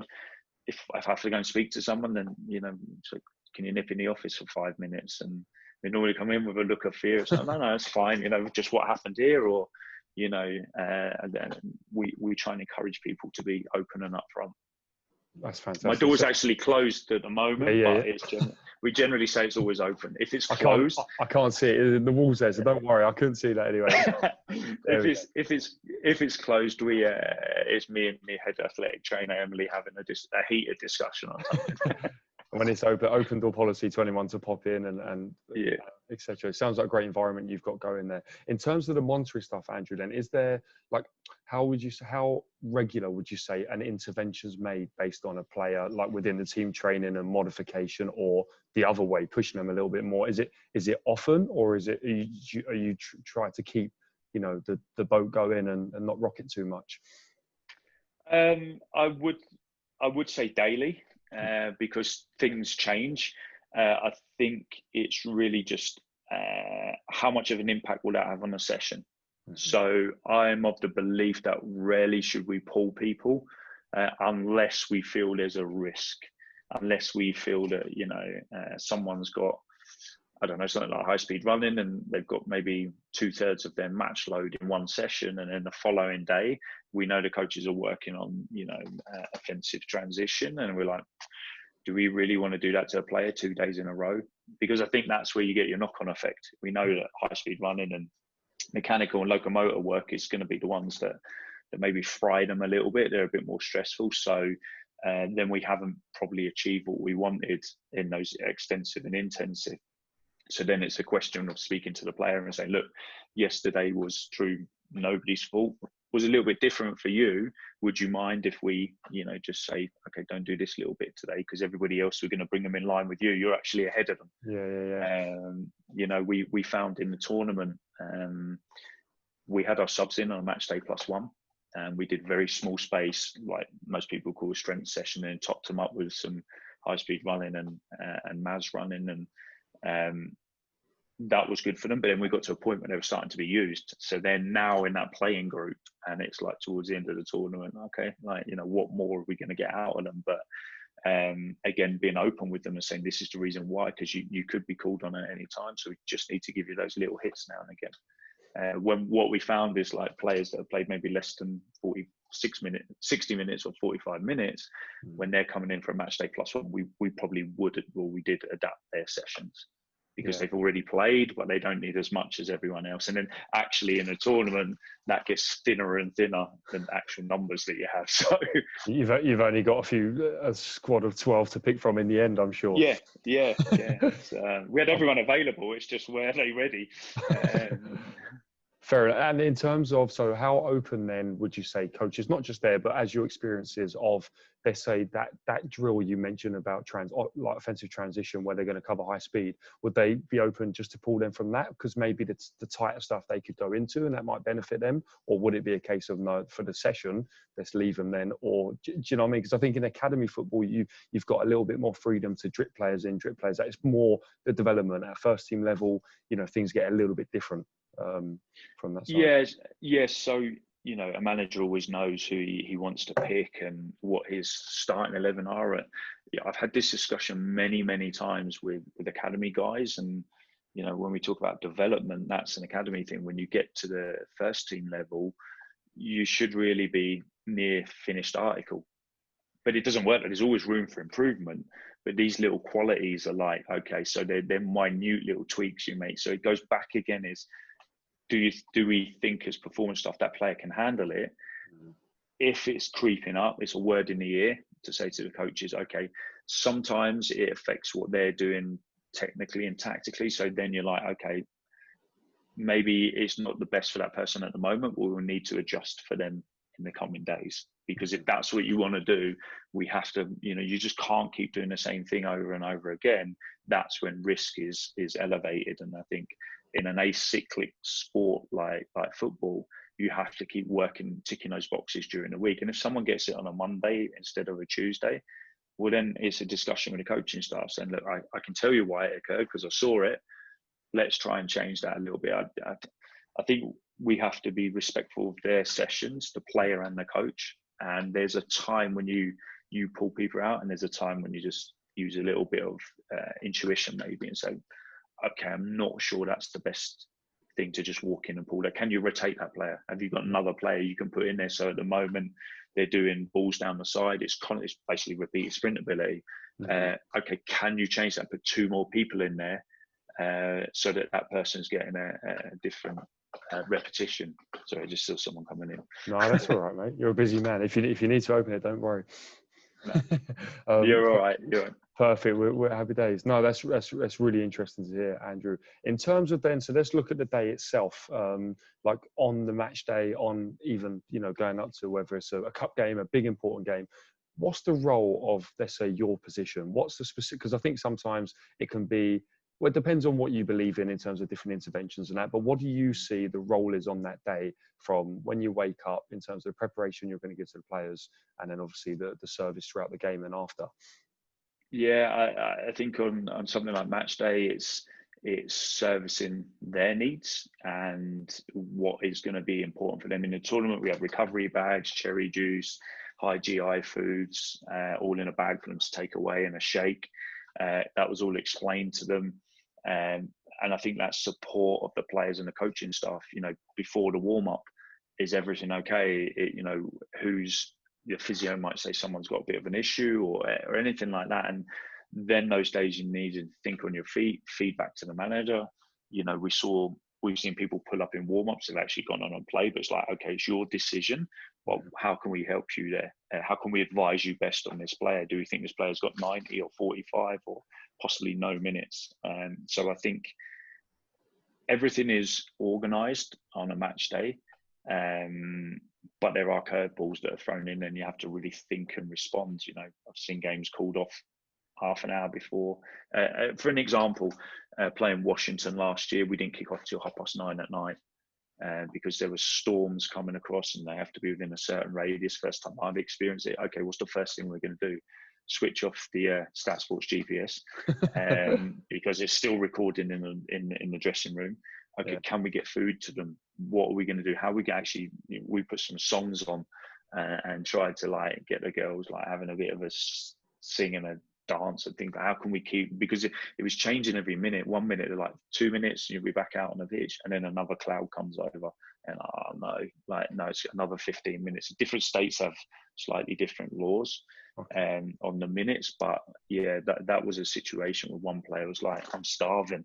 if I have to go and speak to someone, then, you know, so can you nip in the office for 5 minutes? And they normally come in with a look of fear. It's like, no, it's fine. You know, just what happened here, or, you know, and then we try and encourage people to be open and upfront. That's fantastic. My door's actually closed at the moment, but it's we generally say it's always open. If it's closed, I can't see it. The wall's there, so don't worry. I couldn't see that anyway. if it's closed, it's me and the head athletic trainer Emily having a heated discussion on something. When it's open door policy to anyone to pop in and etc. It sounds like a great environment you've got going there. In terms of the monitoring stuff, Andrew, then is there, like, how regular would you say an intervention's made based on a player, like within the team training and modification, or the other way, pushing them a little bit more? Is it often, or are you trying to keep, you know, the boat going and not rock it too much? I would say daily. Because things change. I think it's really just how much of an impact will that have on a session. So I'm of the belief that rarely should we pull people unless we feel there's a risk, unless we feel that, you know, someone's got, I don't know, something like high speed running, and they've got maybe 2/3 of their match load in one session, and then the following day we know the coaches are working on, you know, offensive transition, and we're like, do we really want to do that to a player 2 days in a row? Because I think that's where you get your knock-on effect. We know that high speed running and mechanical and locomotor work is going to be the ones that maybe fry them a little bit. They're a bit more stressful. So then we haven't probably achieved what we wanted in those extensive and intensive. So then it's a question of speaking to the player and saying, look, yesterday was through nobody's fault, was a little bit different for you. Would you mind if we, you know, just say, okay, don't do this little bit today because everybody else, we're going to bring them in line with you. You're actually ahead of them. We found in the tournament, we had our subs in on a match day +1, and we did very small space, like most people call a strength session, and topped them up with some high speed running and MAS running, and that was good for them. But then we got to a point where they were starting to be used, so they're now in that playing group, and it's like towards the end of the tournament, okay, like, what more are we going to get out of them? But again, being open with them and saying this is the reason why, because you could be called on at any time, so we just need to give you those little hits now and again. When what we found is, like, players that have played maybe less than 46 minutes, 60 minutes or 45 minutes, when they're coming in for a match day +1, we probably we did adapt their sessions, because they've already played, but they don't need as much as everyone else. And then actually in a tournament, that gets thinner and thinner than actual numbers that you have. So you've only got a squad of 12 to pick from in the end, I'm sure. Yeah. We had everyone available. It's just, were they ready? Fair enough. And in terms of, so how open then would you say coaches, not just there, but as your experiences of, let's say that drill you mentioned about like offensive transition, where they're going to cover high speed, would they be open just to pull them from that? Because maybe that's the tighter stuff they could go into and that might benefit them. Or would it be a case of, no, for the session, let's leave them then? Or do you know what I mean? Because I think in academy football, you've got a little bit more freedom to drip players in, drip players out. It's more the development at first team level, things get a little bit different. From that side. Yes. So, a manager always knows who he wants to pick and what his starting 11 are. I've had this discussion many, many times with academy guys, and when we talk about development, that's an academy thing. When you get to the first team level, you should really be near finished article. But it doesn't work. There's always room for improvement. But these little qualities are like, okay, so they're minute little tweaks you make. So it goes back again, is, do we think as performance staff that player can handle it? If it's creeping up, it's a word in the ear to say to the coaches, okay, sometimes it affects what they're doing technically and tactically. So then you're like, okay, maybe it's not the best for that person at the moment, but we'll need to adjust for them in the coming days. Because if that's what you want to do, we have to, you just can't keep doing the same thing over and over again. That's when risk is elevated. And I think in an acyclic sport like football, you have to keep working, ticking those boxes during the week. And if someone gets it on a Monday instead of a Tuesday, well, then it's a discussion with the coaching staff saying, look, I can tell you why it occurred because I saw it. Let's try and change that a little bit. I think we have to be respectful of their sessions, the player and the coach. And there's a time when you pull people out, and there's a time when you just use a little bit of intuition maybe and say, okay, I'm not sure that's the best thing to just walk in and pull that. Can you rotate that player? Have you got another player you can put in there? So at the moment they're doing balls down the side. It's basically repeated sprint ability. Okay, can you change that? Put 2 more people in there so that person's getting a different repetition. Sorry, I just saw someone coming in. No, that's all right, mate. You're a busy man. If you need to open it, don't worry. No. You're all right. You're all right. Perfect. We're happy days. No, that's really interesting to hear, Andrew. In terms of then, so let's look at the day itself. Like on the match day, on even going up to whether it's a cup game, a big important game. What's the role of, let's say, your position? What's the specific? Because I think sometimes it can be. Well, it depends on what you believe in terms of different interventions and that. But what do you see the role is on that day, from when you wake up in terms of the preparation you're going to give to the players, and then obviously the service throughout the game and after? Yeah, I think on something like match day, it's servicing their needs and what is going to be important for them in the tournament. We have recovery bags, cherry juice, high GI foods, all in a bag for them to take away, and a shake. That was all explained to them. And I think that support of the players and the coaching staff, before the warm up, is everything okay? Who's the physio might say someone's got a bit of an issue or anything like that. And then those days you need to think on your feet, feedback to the manager. We've seen people pull up in warm-ups, they've actually gone on and played, but it's like, okay, it's your decision. Well, how can we help you there? How can we advise you best on this player? Do we think this player's got 90 or 45 or possibly no minutes? So I think everything is organised on a match day. but there are curveballs that are thrown in, and you have to really think and respond. You know, I've seen games called off half an hour before. For an example, playing Washington last year, we didn't kick off till 9:30 at night. Because there was storms coming across and they have to be within a certain radius. First time I've experienced it. Okay, what's the first thing we're going to do? Switch off the Stat Sports GPS because it's still recording in the dressing room. Okay, Yeah. can we get food to them? What are we going to do? How we can actually, we put some songs on and tried to like get the girls like having a bit of a sing and a dance and things. How can we keep, because it was changing every minute. 1 minute, like 2 minutes, you'll be back out on the pitch, and then another cloud comes over, and no, it's another 15 minutes. Different states have slightly different laws on the minutes, but yeah, that was a situation where one player was like, I'm starving.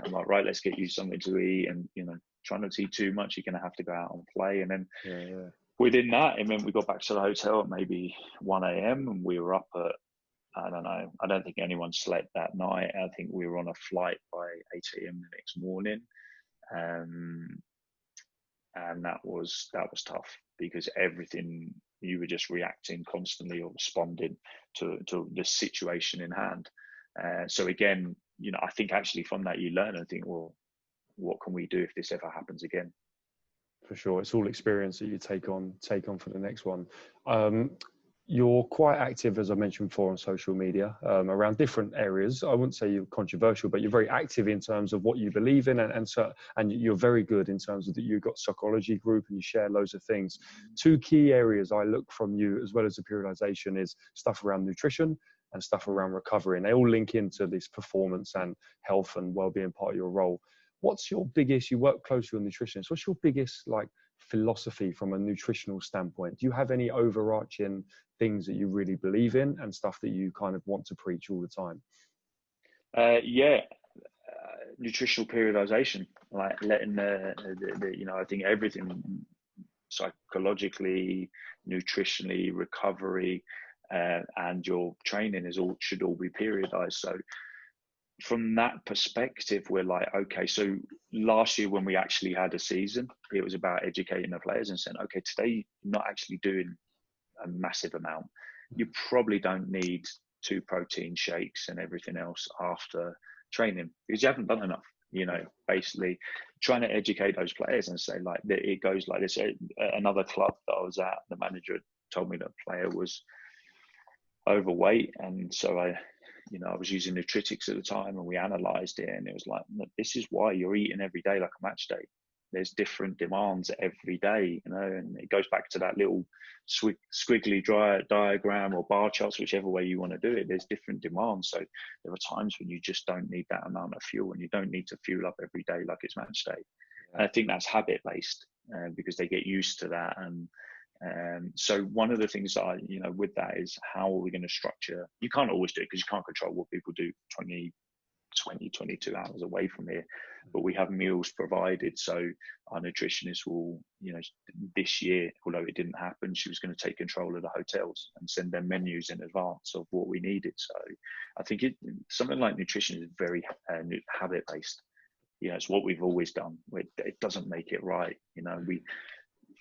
I'm like, right, let's get you something to eat, and try not to eat too much. You're gonna have to go out and play, and then within that, it meant we got back to the hotel at maybe 1 a.m. and we were up at, I don't know, I don't think anyone slept that night. I think we were on a flight by 8 a.m. the next morning. And that was tough, because everything, you were just reacting constantly or responding to the situation in hand. So again, I think actually from that you learn and think, well, what can we do if this ever happens again? For sure, it's all experience that you take on for the next one. You're quite active, as I mentioned before, on social media around different areas. I wouldn't say you're controversial, but you're very active in terms of what you believe in, and you're very good in terms of that. You've got psychology group and you share loads of things. Two key areas I look from you, as well as the periodization, is stuff around nutrition and stuff around recovery, and they all link into this performance and health and well-being part of your role. What's your biggest, you work closely with nutritionists, what's your biggest philosophy from a nutritional standpoint? Do you have any overarching things that you really believe in and stuff that you kind of want to preach all the time? Nutritional periodization, like letting the I think everything psychologically, nutritionally, recovery, and your training should all be periodized. So from that perspective, we're like, okay, so last year when we actually had a season, it was about educating the players and saying, okay, today you're not actually doing a massive amount. You probably don't need 2 protein shakes and everything else after training because you haven't done enough. Basically trying to educate those players and say, like, it goes like this. Another club that I was at, the manager told me that a player was overweight, and so I was using nutritics at the time, and we analysed it, and it was like, this is why you're eating every day like a match day. There's different demands every day, and it goes back to that little squiggly diagram or bar charts, whichever way you want to do it. There's different demands. So there are times when you just don't need that amount of fuel, and you don't need to fuel up every day like it's match day. And I think that's habit based because they get used to that. And so one of the things that with that is, how are we going to structure? You can't always do it because you can't control what people do 22 hours away from here, but we have meals provided. So our nutritionist will, this year, although it didn't happen, she was going to take control of the hotels and send them menus in advance of what we needed. So I think something like nutrition is very habit based. It's what we've always done. It doesn't make it right. We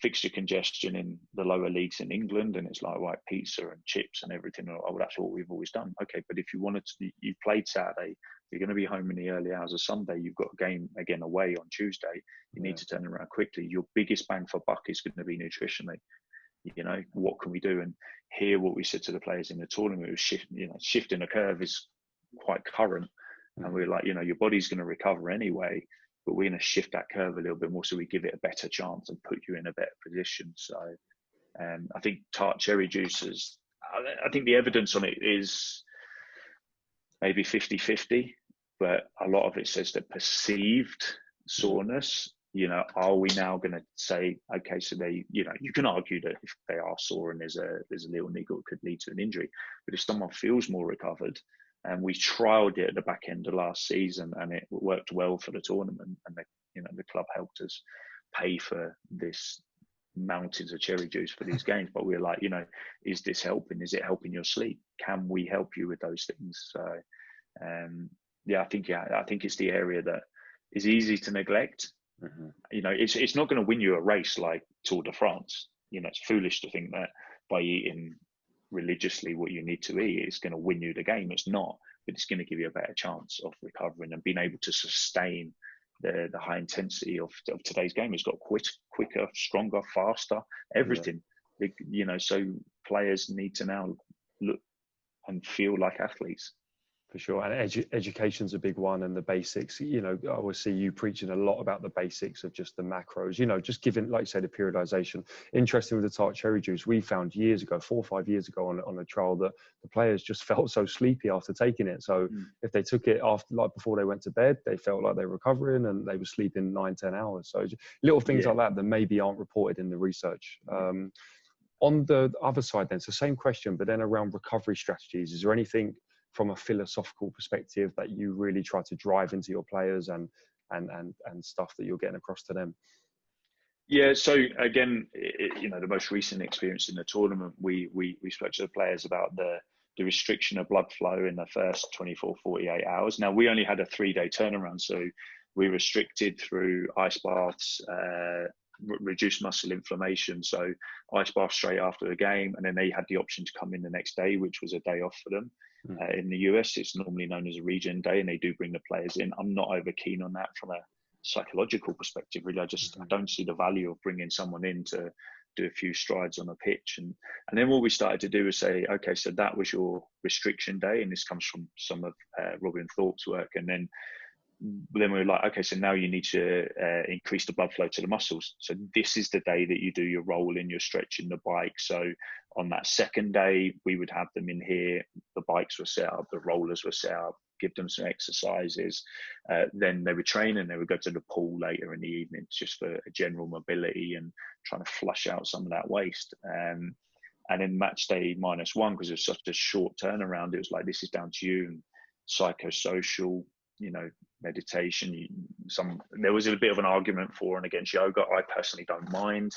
fixture congestion in the lower leagues in England, and it's like, right, pizza and chips and everything. Oh, that's what we've always done. Okay, but if you wanted to, you played Saturday, you're going to be home in the early hours of Sunday, you've got a game again away on Tuesday, you need to turn around quickly. Your biggest bang for buck is going to be nutritionally. What can we do? And here, what we said to the players in the tournament was shifting the curve is quite current. And we're like, your body's going to recover anyway, but we're going to shift that curve a little bit more so we give it a better chance and put you in a better position. So I think tart cherry juices, I think the evidence on it is maybe 50-50, but a lot of it says that perceived soreness, are we now going to say, okay, so they, you can argue that if they are sore and there's a little niggle, it could lead to an injury. But if someone feels more recovered, and we trialed it at the back end of last season, and it worked well for the tournament. And the club helped us pay for this mountains of cherry juice for these games. But we're like, is this helping? Is it helping your sleep? Can we help you with those things? So, I think it's the area that is easy to neglect. Mm-hmm. It's not going to win you a race like Tour de France. it's foolish to think that by eating religiously what you need to eat, it's going to win you the game. It's not, but it's going to give you a better chance of recovering and being able to sustain the high intensity of today's game. It's got quicker, stronger, faster, everything. So players need to now look and feel like athletes. For sure. And education's a big one, and the basics. I always see you preaching a lot about the basics of just the macros, just giving, like you say, the periodization. Interesting with the tart cherry juice, we found years ago, 4 or 5 years ago on a trial, that the players just felt so sleepy after taking it. So if they took it after, like before they went to bed, they felt like they were recovering and they were sleeping 9-10 hours. So little things like that maybe aren't reported in the research. On the other side then, it's the same question, but then around recovery strategies, is there anything from a philosophical perspective that you really try to drive into your players and stuff that you're getting across to them? Yeah, so again, the most recent experience in the tournament, we spoke to the players about the restriction of blood flow in the first 24, 48 hours. Now, we only had a 3-day turnaround, so we restricted through ice baths, reduced muscle inflammation, so ice bath straight after the game, and then they had the option to come in the next day, which was a day off for them. In the US, it's normally known as a regen day, and they do bring the players in. I'm not over keen on that from a psychological perspective, really. I don't see the value of bringing someone in to do a few strides on a pitch. And then what we started to do is say, okay, so that was your restriction day, and this comes from some of Robin Thorpe's work. And then we were like, okay, so now you need to increase the blood flow to the muscles. So this is the day that you do your rolling, your stretching, the bike. So on that second day, we would have them in here. The bikes were set up, the rollers were set up, give them some exercises. Then they would train, and they would go to the pool later in the evening just for general mobility and trying to flush out some of that waste. And then match day -1, because it was such a short turnaround, it was like, this is down to you. And psychosocial, meditation. There was a bit of an argument for and against yoga. I personally don't mind.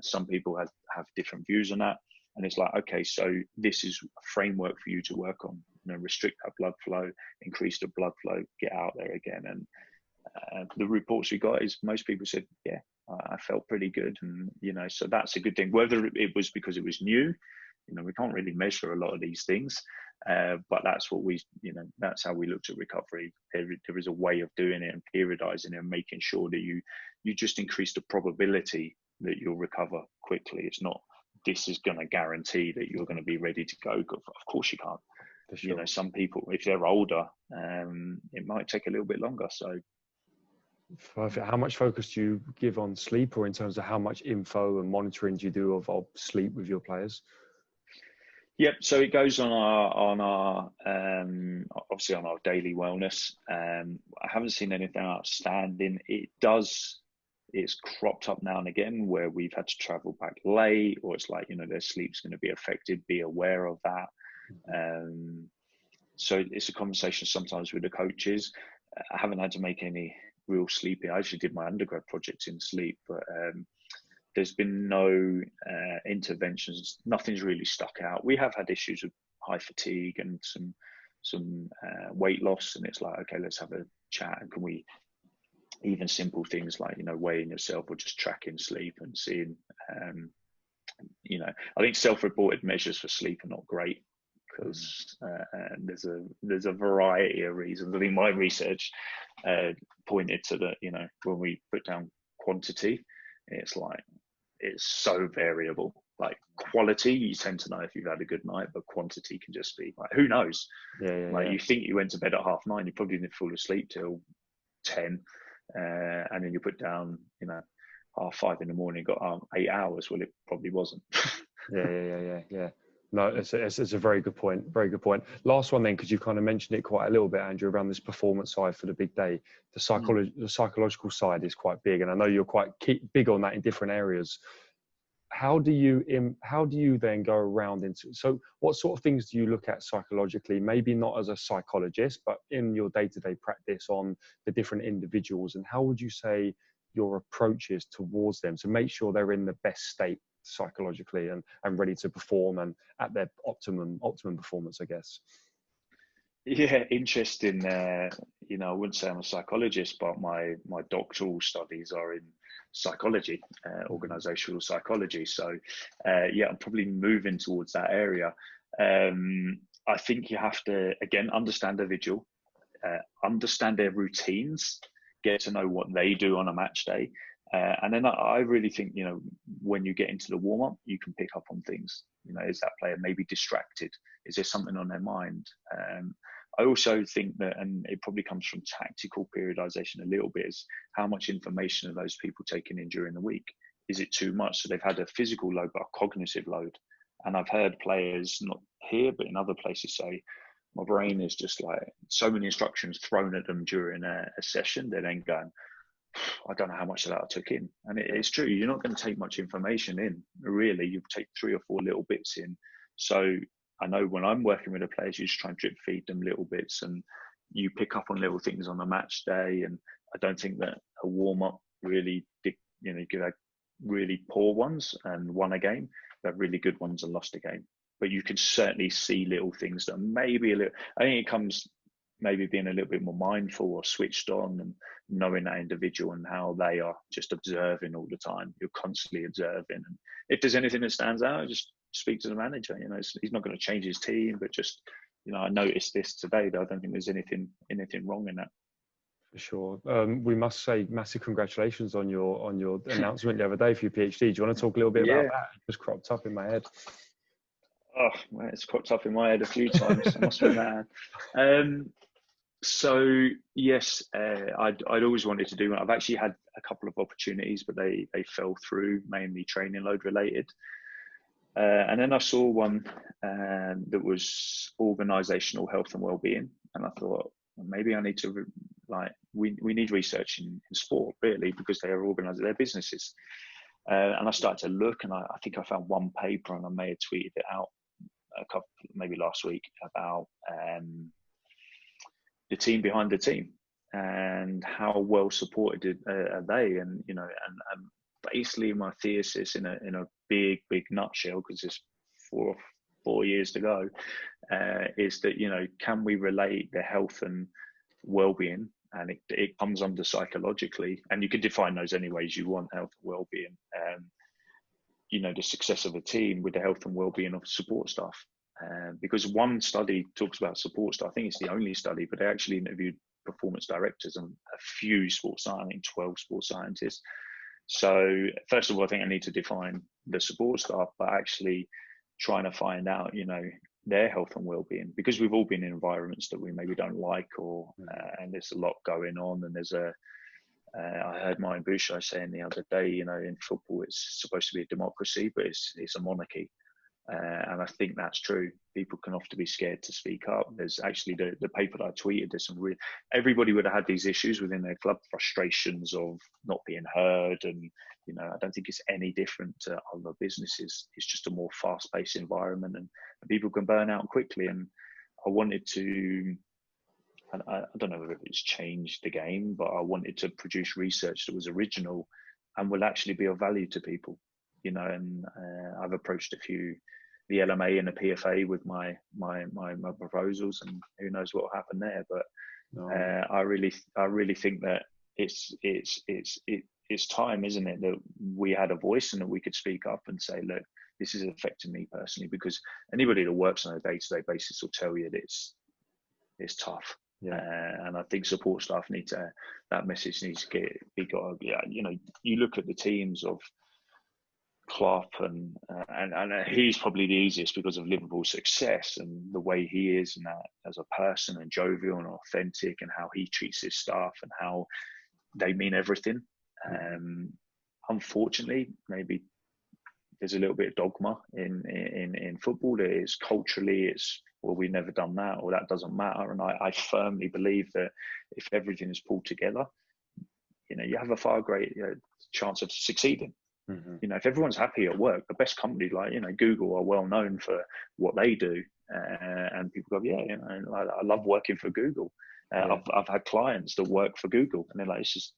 Some people have different views on that. And it's like, okay, so this is a framework for you to work on. Restrict that blood flow, increase the blood flow, get out there again. And the reports we got is most people said, yeah, I felt pretty good. And, so that's a good thing. Whether it was because it was new, we can't really measure a lot of these things. But that's what that's how we looked at recovery. There is a way of doing it and periodizing it and making sure that you just increase the probability that you'll recover quickly. It's not, this is going to guarantee that you're going to be ready to go. Of course you can't. For sure. Some people, if they're older, it might take a little bit longer. So perfect. How much focus do you give on sleep, or in terms of how much info and monitoring do you do of sleep with your players? Yep. So it goes on our obviously on our daily wellness. I haven't seen anything outstanding. It's cropped up now and again where we've had to travel back late, or it's like, their sleep's going to be affected. Be aware of that. So it's a conversation sometimes with the coaches. I haven't had to make any real sleeping. I actually did my undergrad project in sleep, but there's been no interventions. Nothing's really stuck out. We have had issues with high fatigue and some weight loss, and it's like, okay, let's have a chat. And can we, even simple things like, weighing yourself or just tracking sleep and seeing, I think self-reported measures for sleep are not great, because there's a variety of reasons. I think my research pointed to that, when we put down quantity, it's so variable. Like quality, you tend to know if you've had a good night, but quantity can just be like, who knows? You think you went to bed at 9:30, you probably didn't fall asleep till 10, and then you put down, 5:30 in the morning, got 8 hours. Well, it probably wasn't. Yeah. No, it's a very good point. Very good point. Last one then, because you kind of mentioned it quite a little bit, Andrew, around this performance side for the big day. The psychological side is quite big, and I know you're quite big on that in different areas. How do you then go around into, so what sort of things do you look at psychologically, maybe not as a psychologist, but in your day-to-day practice on the different individuals, and how would you say your approach is towards them to make sure they're in the best state psychologically and ready to perform and at their optimum performance, I guess? Yeah, interesting. I wouldn't say I'm a psychologist, but my doctoral studies are in psychology, organizational psychology. So, yeah, I'm probably moving towards that area. I think you have to, again, understand the individual, understand their routines, get to know what they do on a match day. And then I really think, when you get into the warm up, you can pick up on things. Is that player maybe distracted? Is there something on their mind? I also think that, and it probably comes from tactical periodization a little bit, is how much information are those people taking in during the week? Is it too much? So they've had a physical load, but a cognitive load. And I've heard players, not here, but in other places, say, my brain is just like so many instructions thrown at them during a session. They're then going, I don't know how much of that I took in. And it's true. You're not going to take much information in, really. You take 3 or 4 little bits in. So I know when I'm working with the players, you just try and drip feed them little bits, and you pick up on little things on the match day. And I don't think that a warm up really, you could have really poor ones and won a game, but really good ones and lost a game. But you can certainly see little things that maybe a little, I think it comes maybe being a little bit more mindful or switched on, and knowing that individual and how they are just observing all the time. You're constantly observing. And if there's anything that stands out, just speak to the manager. He's not going to change his team, but just, I noticed this today, but I don't think there's anything wrong in that. For sure. We must say massive congratulations on your announcement the other day for your PhD. Do you want to talk a little bit about that? It just cropped up in my head. Oh, man, it's cropped up in my head a few times. I must be mad. So yes, I'd always wanted to do. I've actually had a couple of opportunities, but they fell through, mainly training load related. And then I saw one that was organisational health and well-being, and I thought, well, maybe I need to we need research in sport, really, because they are organising their businesses. And I started to look, and I think I found one paper, and I may have tweeted it out maybe last week, about the team behind the team and how well supported are they. And and basically my thesis in a big nutshell, because there's 4 years to go, is that can we relate the health and well-being, and it comes under psychologically, and you can define those any ways you want, health and well-being, the success of a team with the health and well-being of support staff. Because one study talks about support staff, I think it's the only study, but they actually interviewed performance directors and a few sports scientists, I think 12 sports scientists. So first of all, I think I need to define the support staff, but actually trying to find out, their health and well-being, because we've all been in environments that we maybe don't like, or and there's a lot going on, and there's I heard Martin Boucher saying the other day, in football it's supposed to be a democracy, but it's a monarchy. And I think that's true. People can often be scared to speak up. There's actually the paper that I tweeted, there's some everybody would have had these issues within their club, frustrations of not being heard. And, I don't think it's any different to other businesses. It's just a more fast-paced environment, and people can burn out quickly. And I wanted to, I don't know if it's changed the game, but I wanted to produce research that was original and will actually be of value to people. And I've approached the LMA and the PFA with my proposals, and who knows what will happen there. But I really think that it's time, isn't it, that we had a voice and that we could speak up and say, look, this is affecting me personally, because anybody that works on a day-to-day basis will tell you that it's tough. Yeah. And I think support staff that message needs to be got. Yeah, you look at the teams of Klopp, and he's probably the easiest because of Liverpool's success and the way he is, and that as a person, and jovial and authentic, and how he treats his staff and how they mean everything. Unfortunately, maybe there's a little bit of dogma in football. It is culturally, well, we've never done that, or that doesn't matter. And I firmly believe that if everything is pulled together, you have a far greater chance of succeeding. Mm-hmm. If everyone's happy at work, the best companies like Google are well known for what they do, and people go, yeah, I love working for Google. I've had clients that work for Google, and they're like, it's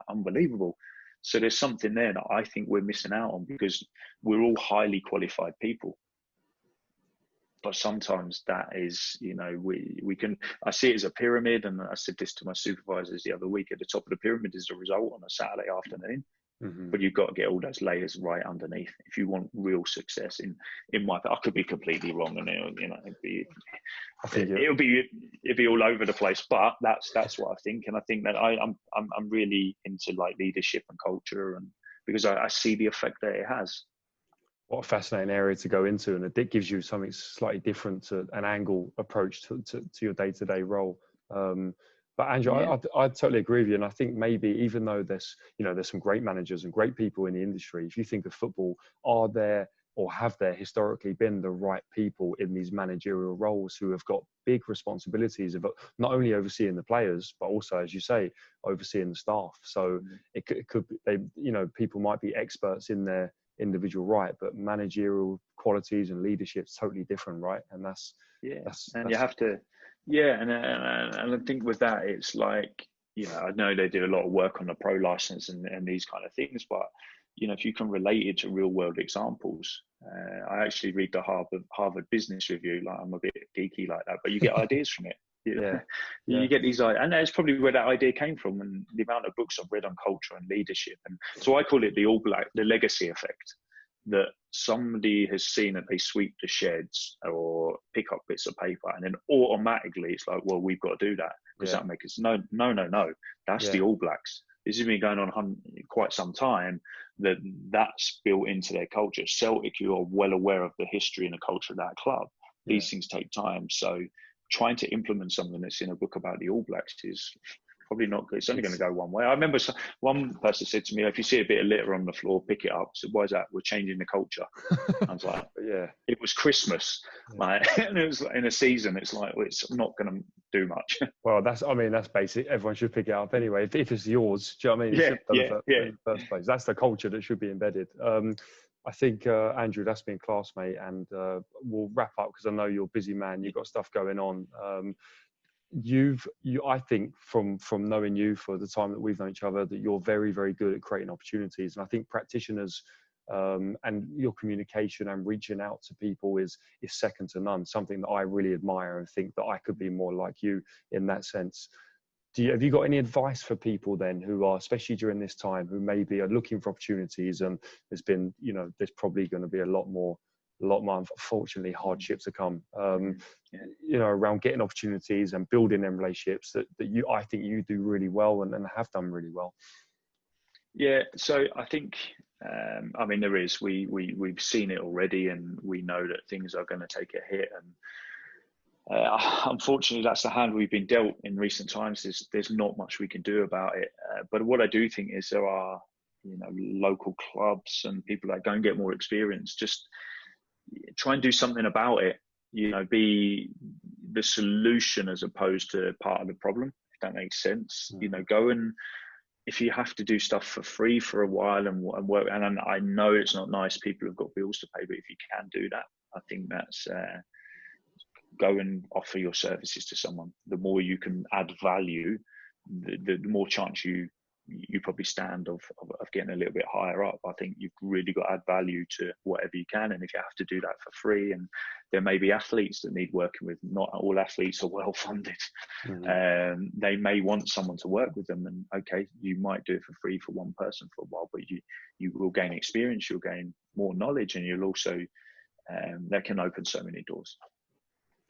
unbelievable. So there's something there that I think we're missing out on, because we're all highly qualified people. But sometimes that is, we can, I see it as a pyramid, and I said this to my supervisors the other week. At the top of the pyramid is the result on a Saturday afternoon, but you've got to get all those layers right underneath if you want real success. In my, I could be completely wrong, and it'll be all over the place. But that's what I think, and I think that I'm really into like leadership and culture, and because I see the effect that it has. What a fascinating area to go into, and it gives you something slightly different, to an angle approach to your day-to-day role. But Andrew, Yeah. I totally agree with you, and I think maybe even though there's some great managers and great people in the industry, if you think of football, are there or have there historically been the right people in these managerial roles who have got big responsibilities of not only overseeing the players, but also, as you say, overseeing the staff? So it could be, people might be experts in their individual right, but managerial qualities and leadership is totally different, right? And you have to, and I think with that, it's like, I know they do a lot of work on the pro license and these kind of things, but if you can relate it to real world examples, I actually read the Harvard Business Review. Like, I'm a bit geeky like that, but you get ideas from it. You get these ideas, and that's probably where that idea came from, and the amount of books I've read on culture and leadership. And so I call it the legacy effect, that somebody has seen that they sweep the sheds or pick up bits of paper, and then automatically it's like, well, we've got to do that because that makes us no. That's the All Blacks. This has been going on quite some time. That's built into their culture. Celtic, you are well aware of the history and the culture of that club. These things take time. So trying to implement something that's in a book about the All Blacks is probably not good. It's only going to go one way. I remember one person said to me, if you see a bit of litter on the floor, pick it up. I said, why is that? We're changing the culture. I was like, it was Christmas. And it was in a season, it's like, well, it's not going to do much. Well, that's basic. Everyone should pick it up anyway. If it's yours, do you know what I mean? In the first place. That's the culture that should be embedded. I think, Andrew, that's been class, mate. And we'll wrap up because I know you're a busy man. You've got stuff going on. I think from knowing you for the time that we've known each other, that you're very, very good at creating opportunities. And I think practitioners and your communication and reaching out to people is second to none. Something that I really admire and think that I could be more like you in that sense. Have you got any advice for people then who are, especially during this time, who maybe are looking for opportunities, and there's been, there's probably going to be a lot more unfortunately hardship to come, around getting opportunities and building them relationships that I think you do really well and have done really well? So I think there is, we've seen it already, and we know that things are going to take a hit, and unfortunately that's the hand we've been dealt in recent times. There's not much we can do about it, but what I do think is there are local clubs and people that go and get more experience. Just try and do something about it, be the solution as opposed to part of the problem, if that makes sense. Go and, if you have to do stuff for free for a while and work, and I know it's not nice, people have got bills to pay, but if you can do that, I think that's go and offer your services to someone. The more you can add value, the more chance you probably stand of getting a little bit higher up. I think you've really got to add value to whatever you can, and if you have to do that for free, and there may be athletes that need working with. Not all athletes are well funded. They may want someone to work with them, and okay, you might do it for free for one person for a while, but you will gain experience, you'll gain more knowledge, and you'll also that can open so many doors.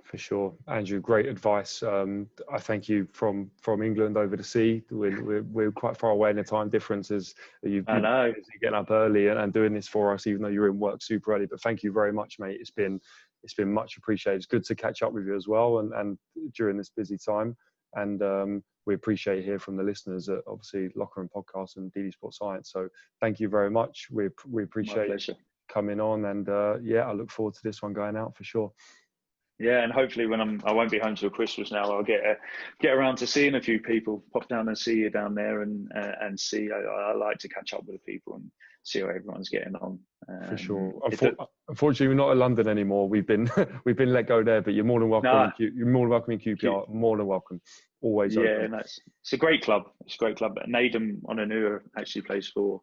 For sure, Andrew, great advice. I thank you from England over the sea. We're quite far away in the time differences. I know you're getting up early and doing this for us, even though you're in work super early. But thank you very much, mate. It's been much appreciated. It's good to catch up with you as well, and during this busy time. And we appreciate hearing from the listeners at obviously Locker Room Podcast and DD Sports Science. So thank you very much. We appreciate coming on, and I look forward to this one going out for sure. Yeah, and hopefully when I won't be home till Christmas now, I'll get around to seeing a few people, pop down and see you down there, and see. I like to catch up with the people and see how everyone's getting on. For sure. Unfortunately, we're not in London anymore. We've been let go there, but you're more than welcome. You're more than welcome in QPR. More than welcome. Always open. Yeah, it's a great club. It's a great club. Naden Onanua actually plays for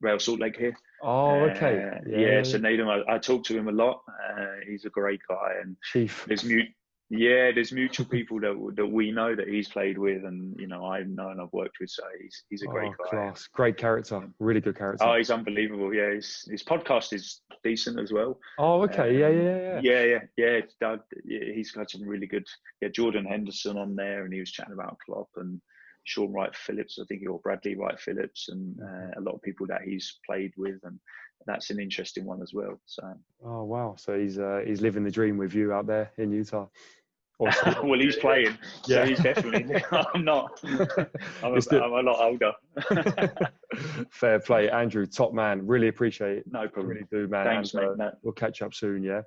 Real Salt Lake here. Oh, okay. So Nathan, I talk to him a lot. He's a great guy, and Chief. there's mutual people that we know that he's played with, and I've known, I've worked with. So he's a great guy. Class. Great character. Really good character. Oh, he's unbelievable. Yeah, his podcast is decent as well. Oh, okay. Yeah. Doug, he's got some really good. Yeah, Jordan Henderson on there, and he was chatting about Klopp and Sean Wright Phillips, I think, or Bradley Wright Phillips, and a lot of people that he's played with, and that's an interesting one as well. So. Oh wow! So he's living the dream with you out there in Utah. Well, he's playing, so he's definitely. I'm not. I'm a lot older. Fair play, Andrew. Top man. Really appreciate it. No problem. Really do, man. Thanks, and, mate. we'll catch up soon. Yeah.